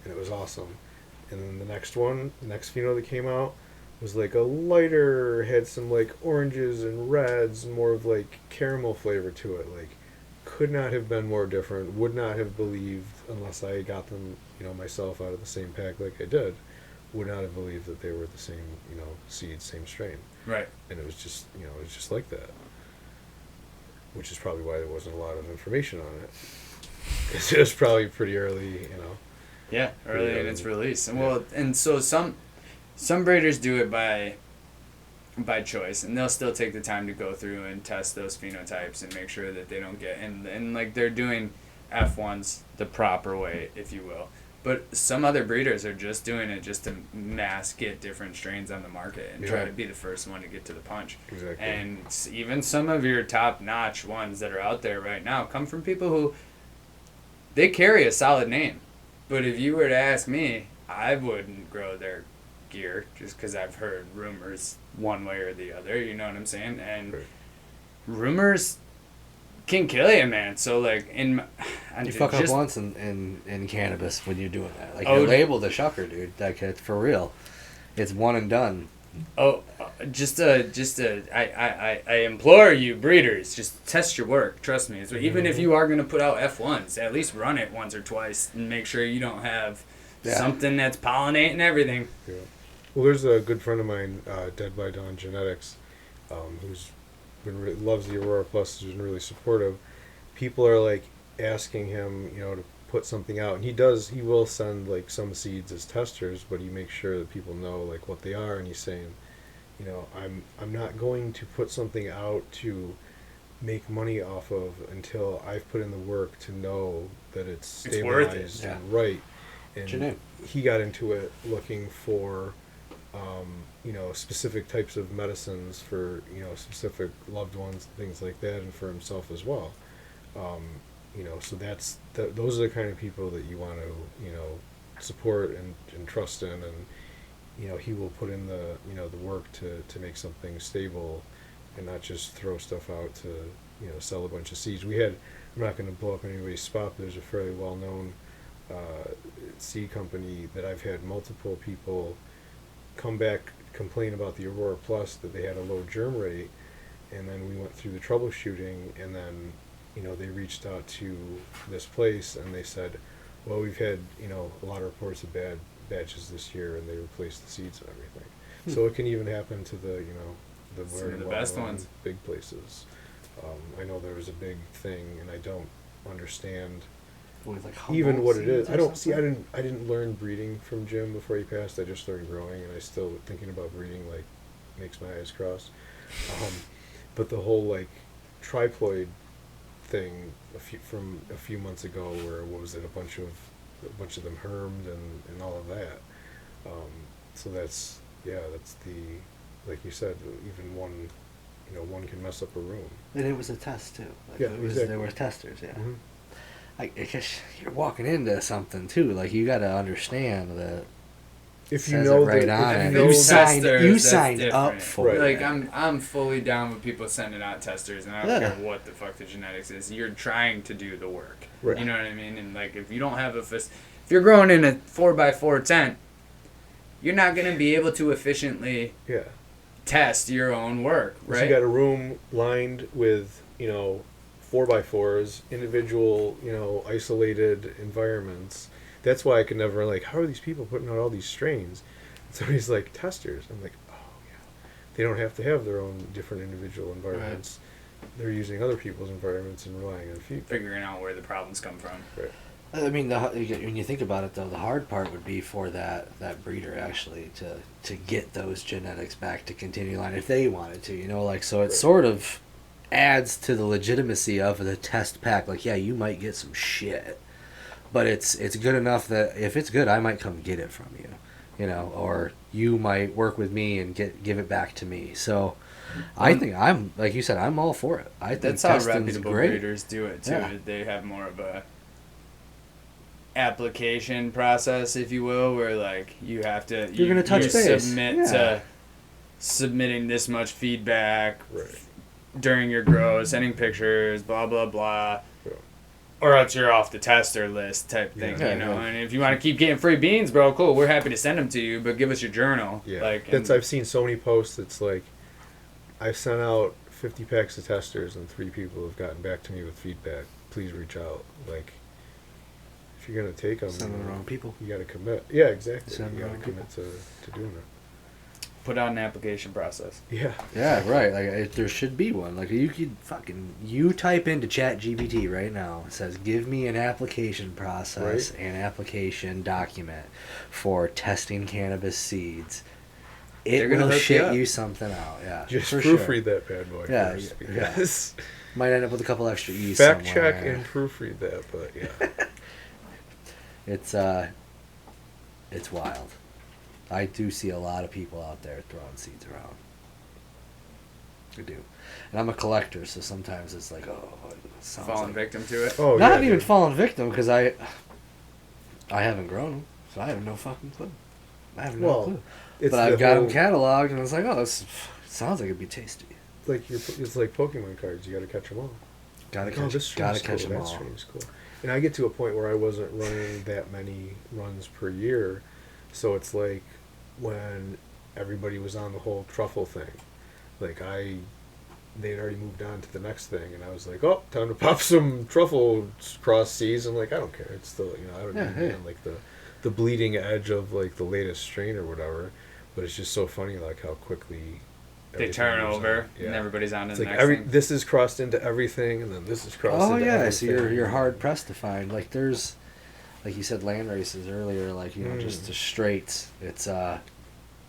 and it was awesome. And then the next pheno that came out was a lighter, had some oranges and reds, more of caramel flavor to it. Could not have been more different. Would not have believed, unless I got them, myself out of the same pack like I did, would not have believed that they were the same, seed, same strain. Right. And it was just, it was just like that. Which is probably why there wasn't a lot of information on it. Because it was probably pretty early, Yeah, early in its release. And Yeah. and so some breeders do it by choice, and they'll still take the time to go through and test those phenotypes and make sure that they don't get and they're doing F1s the proper way, if you will. But some other breeders are just doing it just to mass get different strains on the market and try Yeah. to be the first one to get to the punch. Exactly. And even some of your top-notch ones that are out there right now come from people who they carry a solid name. But if you were to ask me, I wouldn't grow their gear just because I've heard rumors one way or the other. You know what I'm saying? And Right. rumors can kill you, man. So like You fuck up once in cannabis when you're doing that. Like Oh. you're labeled a shucker, dude. Like it's for real. It's one and done. I implore you, breeders, just test your work. Trust me. So even if you are going to put out F1s, at least run it once or twice and make sure you don't have something that's pollinating everything. Yeah. Well, there's a good friend of mine, Dead by Dawn Genetics, who's loves the Aurora Plus, who's been really supportive. People are like asking him, to put something out, and he will send like some seeds as testers, but he makes sure that people know like what they are, and he's saying, I'm not going to put something out to make money off of until I've put in the work to know that it's stabilized worth it. and right. What's your name? He got into it looking for specific types of medicines for specific loved ones and things like that, and for himself as well. So those are the kind of people that you want to support and trust in, and he will put in the the work to make something stable, and not just throw stuff out to sell a bunch of seeds. I'm not going to blow up anybody's spot, but there's a fairly well known seed company that I've had multiple people come back complain about the Aurora Plus, that they had a low germ rate, and then we went through the troubleshooting, and then they reached out to this place and they said, well, we've had a lot of reports of bad batches this year, and they replaced the seeds and everything. So it can even happen to the Some of the best ones, big places. I know there was a big thing, and I don't understand even what it is. I didn't learn breeding from Jim before he passed. I just learned growing, and I still thinking about breeding like makes my eyes cross. But the whole like triploid thing from a few months ago, where what was it, a bunch of them hermed and all of that. So that's the, like you said, even one can mess up a room. And it was a test too. Exactly. There were testers. Yeah. Mm-hmm. I guess you're walking into something too. Like you got to understand that. If you know right on it, you signed up for it. Like I'm fully down with people sending out testers, and I don't care what the fuck the genetics is. You're trying to do the work. Right. You know what I mean? And like if you don't have if you're growing in a 4x4 tent, you're not gonna be able to efficiently test your own work, right? So you got a room lined with 4x4s, individual isolated environments. That's why I could never how are these people putting out all these strains? And somebody's like, testers. I'm like, oh yeah, they don't have to have their own different individual environments. Right. They're using other people's environments and relying on feedback. Figuring out where the problems come from. Right. I mean, when you think about it, though, the hard part would be for that breeder actually to get those genetics back to continue line if they wanted to, so it sort of adds to the legitimacy of the test pack. Like, yeah, you might get some shit, but it's good enough that if it's good, I might come get it from you, or you might work with me and give it back to me. So I think I'm, like you said, I'm all for it. I think that's how reputable breeders do it too. Yeah. They have more of a application process, if you will, where like you have to you're gonna touch base. Submit to submitting this much feedback during your grow, sending pictures, blah blah blah, or else you're off the tester list type thing, And if you want to keep getting free beans, bro, cool, we're happy to send them to you, but give us your journal. I've seen so many posts. It's like I've sent out 50 packs of testers, and 3 people have gotten back to me with feedback. Please reach out. Like, if you're gonna take them, send the wrong people. You gotta commit. Yeah, exactly. You gotta commit to doing it. Put out an application process. Yeah. Yeah, right. Like there should be one. Like you could you type into ChatGPT right now. It says, "Give me an application process and application document for testing cannabis seeds." It will shit you something out. Yeah, just proofread that bad boy. Yeah, first, because might end up with a couple extra E's. Fact somewhere. check and proofread that, but yeah. It's wild. I do see a lot of people out there throwing seeds around. I do. And I'm a collector, so sometimes it's like, oh, it sounds falling victim to it. Oh, not even falling victim, because I haven't grown them, so I have no fucking clue. I have no Well, clue. it's But the I've got whole- them cataloged, and it's like, oh, this sounds like it'd be tasty. it's like Pokemon cards. You got to catch them all. Gotta Like, catch, this gotta stream's catch cool, them that all. stream's cool. And I get to a point where I wasn't running that many runs per year, so it's like when everybody was on the whole truffle thing, like they'd already moved on to the next thing, and I was like, oh, time to pop some truffle cross seeds. I'm like, I don't care. It's still, I don't need to be on like the bleeding edge of like the latest strain or whatever. But it's just so funny, like how quickly They everything turn moves over, on. Yeah. and everybody's on to It's the like next thing. this is crossed into everything, and then this is crossed Oh into yeah, everything. so you're hard pressed to find. Like there's, like you said, land races earlier. Like just the straights.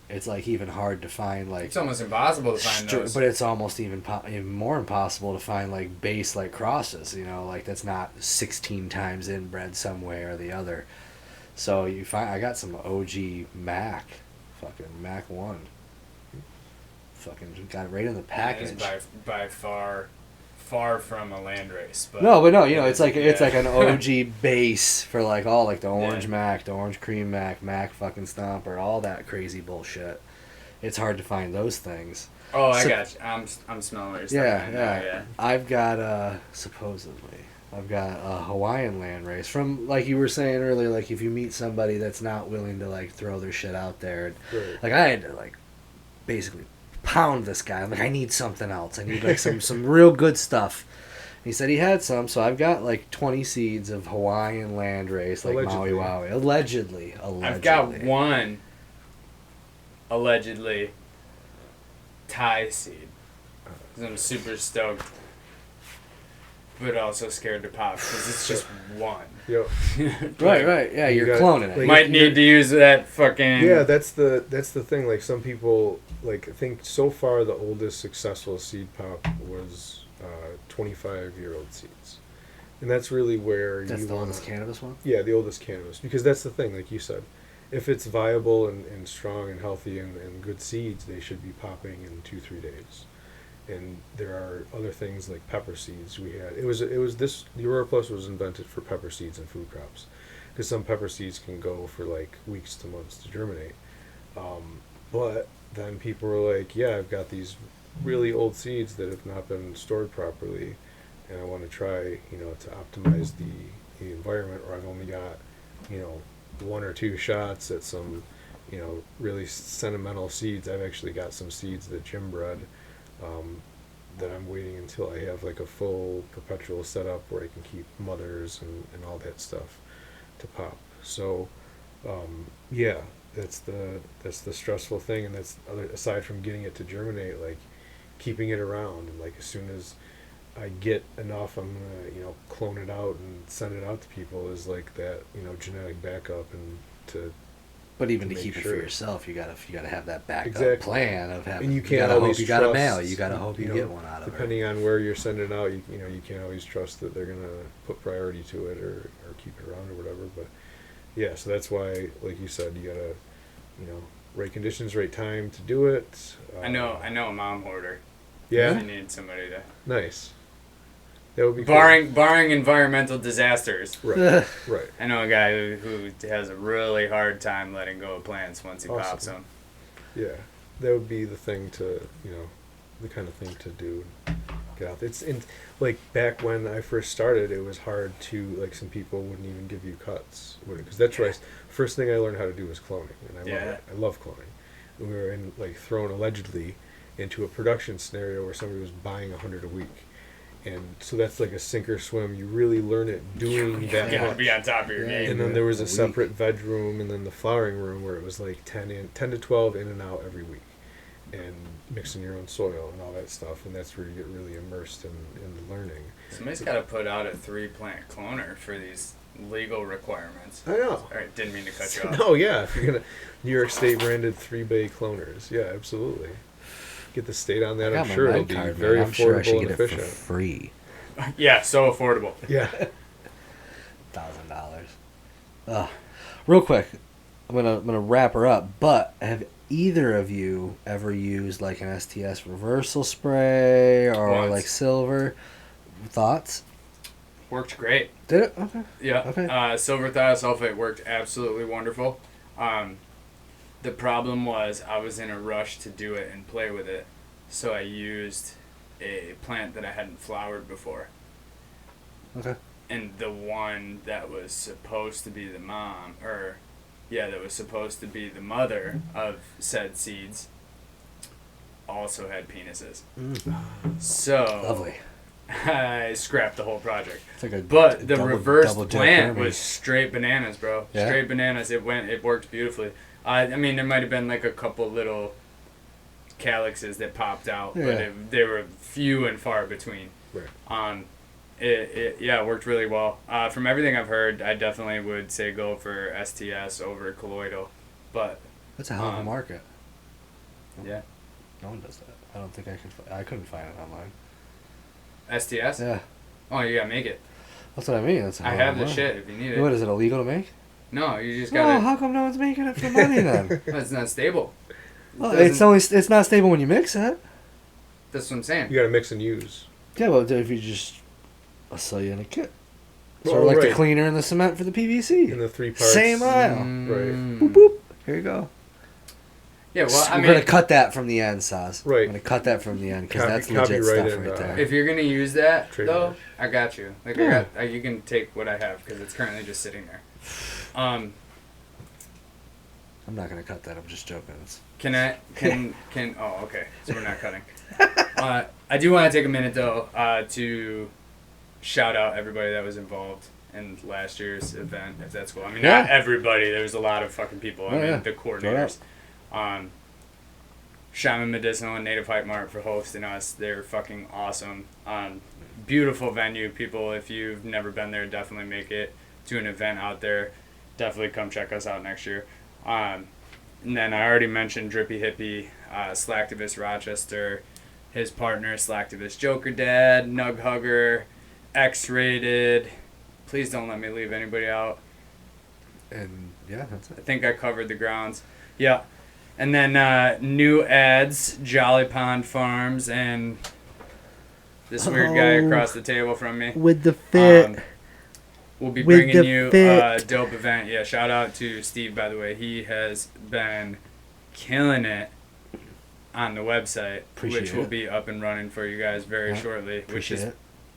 It's like even hard to find. Like It's almost impossible to find those. but it's almost even more impossible to find like base like crosses. Like that's not 16 times inbred some way or the other. So you find I got some OG Mac, fucking Mac 1. Fucking got it right in the package. It's by far from a land race. But No, it's like an OG base for like all like the orange Mac, the orange cream Mac fucking Stomper, all that crazy bullshit. It's hard to find those things. Oh, I got you. I'm smelling what you're saying. Yeah. I've got supposedly I've got a Hawaiian land race from like you were saying earlier. Like if you meet somebody that's not willing to like throw their shit out there, Right. like I had to like basically pound this guy. I'm like, I need something else. I need like some real good stuff. And he said he had some, so I've got like 20 seeds of Hawaiian land race, like Allegedly. Maui Wowie. Allegedly. I've got one allegedly Thai seed. 'Cause I'm super stoked, but also scared to pop because it's just one. Yep. Right. Yeah, You you're got- cloning it. like- Might need to use that fucking. Yeah, that's the thing. Like some people, like I think so far the oldest successful seed pop was 25-year-old seeds, and that's really where That's you the want oldest cannabis one? Yeah, the oldest cannabis, because that's the thing. Like you said, if it's viable and strong and healthy and good seeds, they should be popping in 2-3 days. And there are other things like pepper seeds. The Aurora Plus was invented for pepper seeds and food crops, because some pepper seeds can go for like weeks to months to germinate. But then people were like, yeah, I've got these really old seeds that have not been stored properly, and I want to try, to optimize the environment, or I've only got, 1 or 2 shots at some, really sentimental seeds. I've actually got some seeds that Jim bred, that I'm waiting until I have like a full perpetual setup where I can keep mothers and all that stuff to pop. So, yeah, that's the stressful thing, and that's aside from getting it to germinate, like keeping it around, and like as soon as I get enough, I'm gonna clone it out and send it out to people as like that genetic backup, and to. But even to make keep it sure. for yourself, you gotta have that backup Exactly. plan of having. And you you can't gotta always hope you got a trust, mail. You gotta hope you know, get one out of it. Depending on where you're sending it out, you can't always trust that they're gonna put priority to it or keep it around or whatever. But yeah, so that's why, like you said, you gotta right conditions, right time to do it. I know a mom hoarder. Yeah, I need somebody to. nice. That would be cool. Barring environmental disasters. Right, right. I know a guy who has a really hard time letting go of plants once he Awesome. pops them. Yeah, that would be the thing to, the kind of thing to do. Get out. It's in like back when I first started, it was hard to like some people wouldn't even give you cuts, because that's right. First thing I learned how to do was cloning, and I love it. I love cloning. And we were thrown allegedly into a production scenario where somebody was buying 100 a week. And so that's like a sink or swim. You really learn it doing that You gotta much. be on top of your game. And then there was a week. separate veg room, and then the flowering room where it was like 10 to 12 in and out every week, and mixing your own soil and all that stuff. And that's where you get really immersed in the learning. Somebody's got to put out a 3-plant cloner for these legal requirements. I know. All right, didn't mean to cut you off. No, yeah, if you're gonna New York State branded 3-bay cloners, yeah, absolutely. Get the state on that. I I'm got my sure it'll med be card, very man. I'm sure I affordable should and get it for efficient. free. Yeah, so affordable. Yeah. $1,000. Real quick, I'm gonna wrap her up. But have either of you ever used like an STS reversal spray or Once. like silver? Thoughts? Worked great. Did it? Okay. Yeah. Okay. Silver thiosulfate worked absolutely wonderful. The problem was I was in a rush to do it and play with it, so I used a plant that I hadn't flowered before. Okay. And the one that was supposed to be the mom, that was supposed to be the mother of said seeds, also had penises. So Lovely. I scrapped the whole project. It's like But the double reverse Jack plant Hermes. was straight bananas, bro. Yeah? Straight bananas. It worked beautifully. I mean, there might have been like a couple little calyxes that popped out, but they were few and far between. Right. It worked really well. From everything I've heard, I definitely would say go for STS over colloidal, but That's a hell of a market. yeah. No one does that. I don't think I couldn't find it online. STS? Yeah. Oh, you gotta make it. That's what I mean. That's a I hell have of a the market. shit if you need it. What is it illegal to make? No, you just Oh, gotta. how come no one's making it for money then? It's not stable. Well, it's not stable when you mix it. That's what I'm saying. You gotta mix and use. Yeah, well, if you just, I'll sell you in a kit. Sort Well, of like the right. cleaner and the cement for the PVC. In the 3 parts. Same aisle. Right. Boop boop. Here you go. Yeah, well, I We're mean, gonna cut that from the end, Saz. Right. We're gonna cut that from the end because Copy- that's legit copyright stuff and, right there. if you're gonna use that Trademark. though, I got you. Like Yeah. you can take what I have because it's currently just sitting there. I'm not gonna cut that. I'm just joking. Can oh, okay. So we're not cutting. I do want to take a minute though to shout out everybody that was involved in last year's event, if that's cool. I mean, not everybody. There was a lot of fucking people. I mean, the coordinators. Shaman Medicinal and Native Hype Mart for hosting us. They're fucking awesome. Beautiful venue. People, if you've never been there, definitely make it to an event out there. Definitely come check us out next year. And then I already mentioned Drippy Hippie, Slacktivist Rochester, his partner, Slacktivist Joker Dad, Nug Hugger, X-Rated. Please don't let me leave anybody out. And yeah, that's I it. think I covered the grounds. Yeah. And then new ads, Jolly Pond Farms, and this weird guy across the table from me. With the fit. We'll be With bringing the you a fit. dope event. Yeah, shout out to Steve, by the way. He has been killing it on the website, Appreciate which will it. be up and running for you guys very shortly. Which Appreciate has it.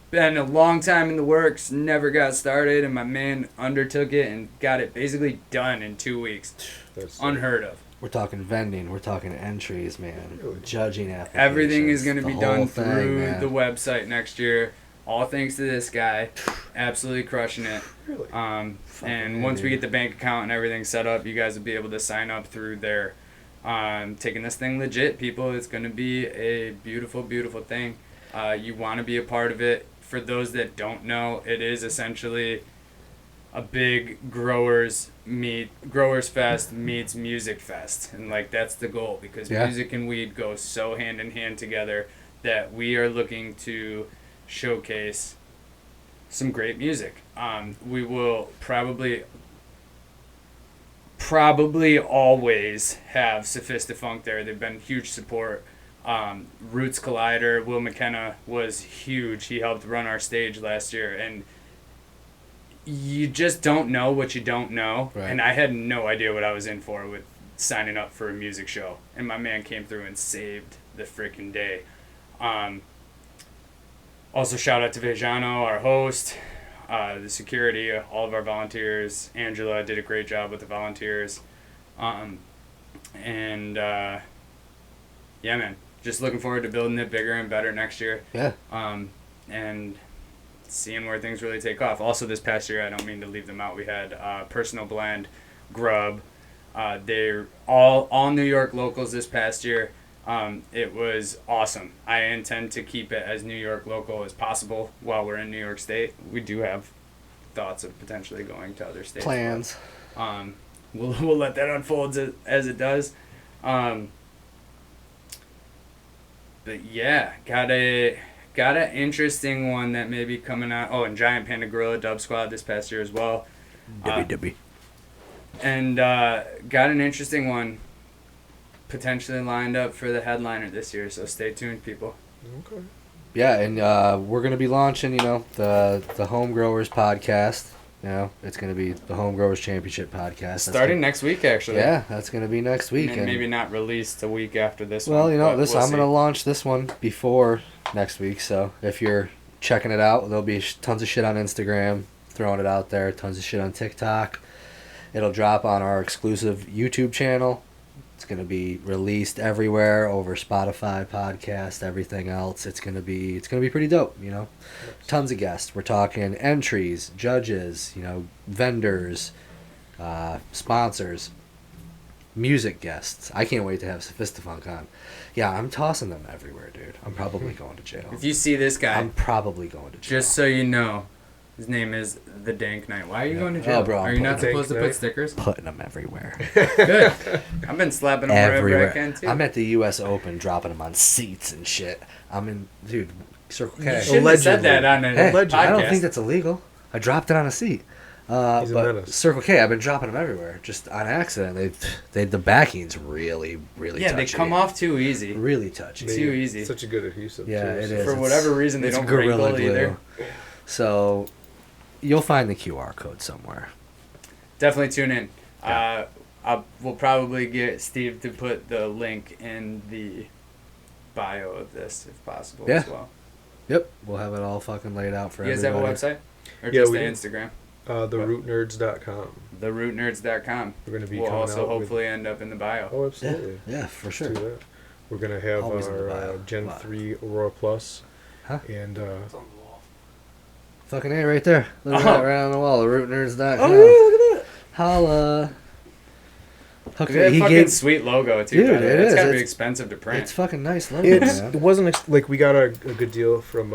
been a long time in the works, never got started, and my man undertook it and got it basically done in 2 weeks. That's Unheard of. We're talking vending. We're talking entries, man. Really? Judging applications. Everything is going to the be whole done thing, through man. the website next year. All thanks to this guy. Absolutely crushing it. Really? And once we get the bank account and everything set up, you guys will be able to sign up through there. Taking this thing legit, people. It's going to be a beautiful, beautiful thing. You want to be a part of it. For those that don't know, it is essentially a big growers fest meets music fest, and like that's the goal, because music and weed go so hand in hand together that we are looking to showcase some great music. We will probably always have Sophistafunk there. They've been huge support. Roots Collider, Will McKenna was huge. He helped run our stage last year, and you just don't know what you don't know. Right. And I had no idea what I was in for with signing up for a music show, and my man came through and saved the freaking day. Also shout out to Vejano, our host, the security, all of our volunteers. Angela did a great job with the volunteers. Yeah, man, just looking forward to building it bigger and better next year. Yeah. And seeing where things really take off. Also, this past year, I don't mean to leave them out, we had Personal Blend, Grub. They're all New York locals this past year. It was awesome. I intend to keep it as New York local as possible while we're in New York State. We do have thoughts of potentially going to other states. Plans. But, we'll let that unfold as it does. But yeah, got an interesting one that may be coming out. Oh, and Giant Panda Gorilla Dub Squad this past year as well. Dibby. And got an interesting one potentially lined up for the headliner this year, so stay tuned, people. Okay. Yeah, and we're gonna be launching, the Home Growers podcast You know, it's going to be the Home Growers Championship podcast. That's Starting next week, actually. Yeah, that's going to be next week. And maybe not released a week after this well, one. you know, but we'll I'm see. going to launch this one before next week. So if you're checking it out, there'll be tons of shit on Instagram, throwing it out there, tons of shit on TikTok. It'll drop on our exclusive YouTube channel. It's going to be released everywhere over Spotify, podcast, everything else. It's going to be pretty dope, you know. Tons of guests. We're talking entries, judges, you know, vendors, sponsors, music guests. I can't wait to have Sophistafunk on. Yeah, I'm tossing them everywhere, dude. I'm probably going to jail. If you see this guy, I'm probably going to jail. just so you know, his name is the Dank Knight. Why are you going to jail? Oh, bro, are I'm you not putting supposed to Dank put Knight. stickers? Putting them everywhere. Good. I've been slapping them wherever Everywhere. I can too. I'm at the U.S. Open dropping them on seats and shit. I'm in, dude, Circle You K. shouldn't have said that on a Hey, podcast. I don't think that's illegal. I dropped it on a seat. He's a But menace. Circle K, I've been dropping them everywhere, just on accident. The backing's really, really Yeah, touchy. they come off too easy. really touchy. Too easy. Such a good adhesive. Yeah, too, it so- is. For It's- whatever reason, they it's don't Gorilla wrinkle Glue. either. So you'll find the QR code somewhere. Definitely tune in. Yeah. We'll probably get Steve to put the link in the bio of this, if possible, Yeah. as well. Yep, we'll have it all fucking laid out for You guys have a everybody. website? Or Yeah, just we the do. Instagram? TheRootNerds.com. TheRootNerds.com. We're going to be We'll coming also out with- hopefully end up in the bio. Oh, Yeah, absolutely. yeah, for Let's sure. do that. We're going to have Always in the our bio. Gen Wow. 3 Aurora Plus. Huh? And Fucking A right there. Look at Oh. that right on the wall. TheRootNerds.com. oh, yeah, look at that. Holla. Look at that He fucking gave. sweet logo, too. Dude, by the way. it It's is. gotta be It's- expensive to print. It's fucking nice logo, It man. wasn't like we got a good deal from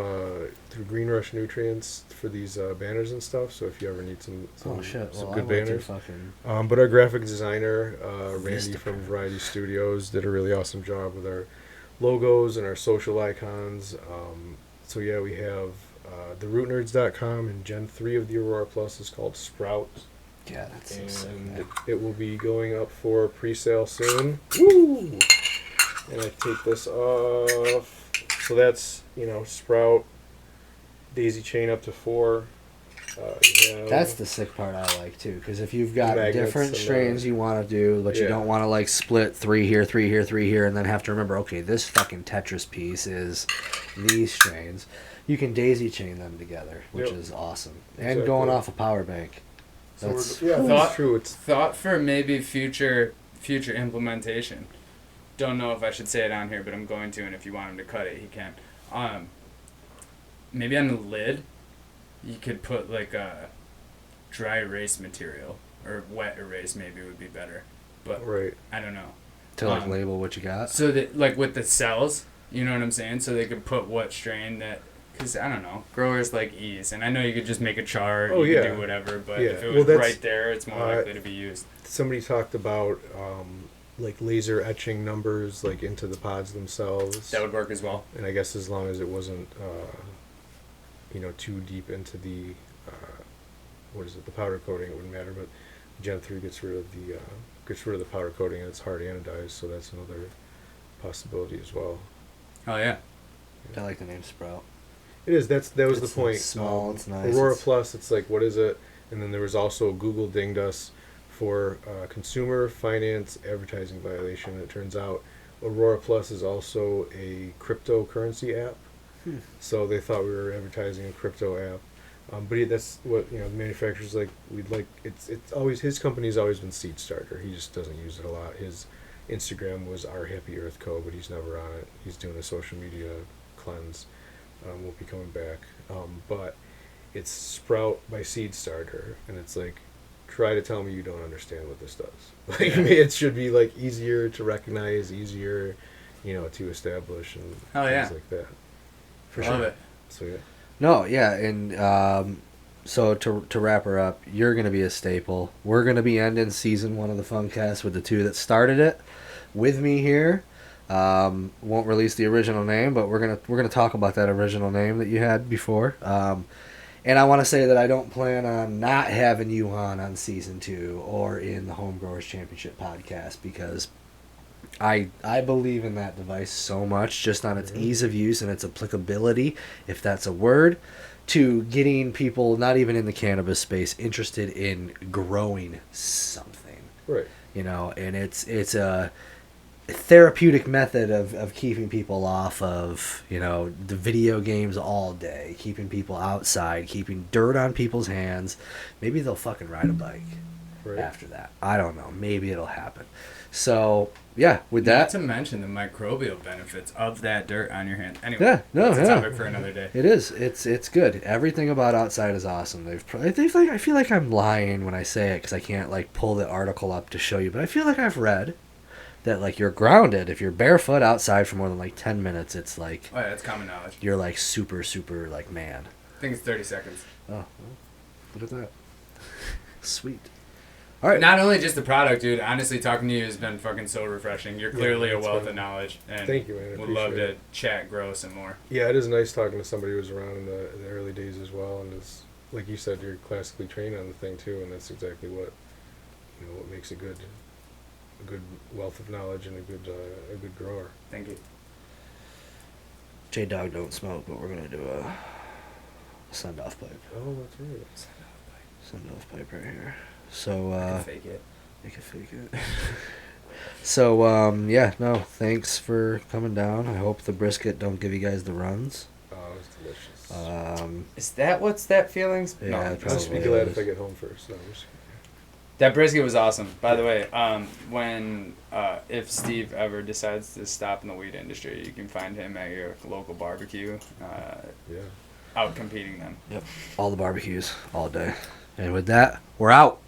through Green Rush Nutrients for these banners and stuff. So if you ever need some Oh shit! some Well, good I went to banners. fucking. But our graphic designer, Randy Vista from print. Variety Studios, did a really awesome job with our logos and our social icons. So yeah, we have therootnerds.com, and Gen 3 of the Aurora Plus is called Sprout. Yeah, that's so sick. And Man. it will be going up for pre-sale soon. Woo! And I take this off. So that's, Sprout, daisy chain up to 4. You have- That's the sick part I like too, because if you've got Magnets different and, strains you want to do, but you yeah. don't want to like split 3 here, 3 here, 3 here, and then have to remember, okay, this fucking Tetris piece is these strains. You can daisy chain them together, which Yep. is awesome. And Exactly. going off a power bank. So That's yeah, Thought- that's true. It's Thought for maybe future implementation. Don't know if I should say it on here, but I'm going to, and if you want him to cut it, he can. Maybe on the lid, you could put like a dry erase material, or wet erase maybe would be better. But right. I don't know. to like label what you got. So that, like with the cells, you know what I'm saying? So they could put what strain that, because I don't know, growers like ease, and I know you could just make a chart, Oh, you yeah. could do whatever, but Yeah. if it Well, was that's- right there, it's more likely to be used. Somebody talked about like laser etching numbers like into the pods themselves. That would work as well. And I guess as long as it wasn't, too deep into the, the powder coating, it wouldn't matter. But Gen 3 gets rid of the powder coating, and it's hard anodized, so that's another possibility as well. Oh yeah. I like the name Sprout. It is. That was It's the point. small, it's nice, Aurora it's- Plus. It's like, what is it? And then there was also Google dinged us for consumer finance advertising violation. It turns out Aurora Plus is also a cryptocurrency app. So they thought we were advertising a crypto app. But that's what the manufacturer's like. We'd like it's always his company's always been Seed Starter. He just doesn't use it a lot. His Instagram was Our Happy Earth Co, but he's never on it. He's doing a social media cleanse. Won't be coming back. But it's Sprout by Seed Starter, and it's like, try to tell me you don't understand what this does. Like, it should be like easier to recognize, easier, to establish, and Oh, things yeah. like that. For Love sure. it. So yeah. No, yeah, and so to wrap her up, you're gonna be a staple. We're gonna be ending season 1 of the Funkast with the two that started it with me here. Won't release the original name, but we're gonna talk about that original name that you had before. And I want to say that I don't plan on not having you on season 2 or in the Home Growers Championship podcast, because I believe in that device so much, just on its ease of use and its applicability, if that's a word, to getting people, not even in the cannabis space, interested in growing something. Right. You know, and it's a therapeutic method of keeping people off of, you know, the video games all day, keeping people outside, keeping dirt on people's hands. Maybe they'll fucking ride a bike after that. I don't know. Maybe it'll happen. So, yeah, with that. Not to mention the microbial benefits of that dirt on your hand. Anyway, Yeah, no, that's a topic for another day. It is. It's good. Everything about outside is awesome. I feel like I'm lying when I say it because I can't like pull the article up to show you, but I feel like I've read that like you're grounded if you're barefoot outside for more than like 10 minutes. It's like, oh yeah, it's common knowledge. You're like super like man. I think it's 30 seconds. Oh, well, look at that. Sweet. All right. Not only just the product, dude. Honestly, talking to you has been fucking so refreshing. You're clearly a wealth of knowledge, and thank you, man. Would love to chat, grow some more. Yeah, it is nice talking to somebody who was around in the early days as well, and it's like you said, you're classically trained on the thing too, and that's exactly what what makes a good wealth of knowledge and a good grower. Thank you. J-Dog don't smoke, but we're gonna do a send-off pipe. Oh, that's right. Send-off pipe right here. So I can fake it. You can fake it. So yeah, no, thanks for coming down. I hope the brisket don't give you guys the runs. Oh, it's delicious. Is that what's that feelings? Yeah, No, I'll just be glad if I get home first. No, that brisket was awesome. By the way, when if Steve ever decides to stop in the weed industry, you can find him at your local barbecue. Out competing them. Yep. All the barbecues all day. And with that, we're out.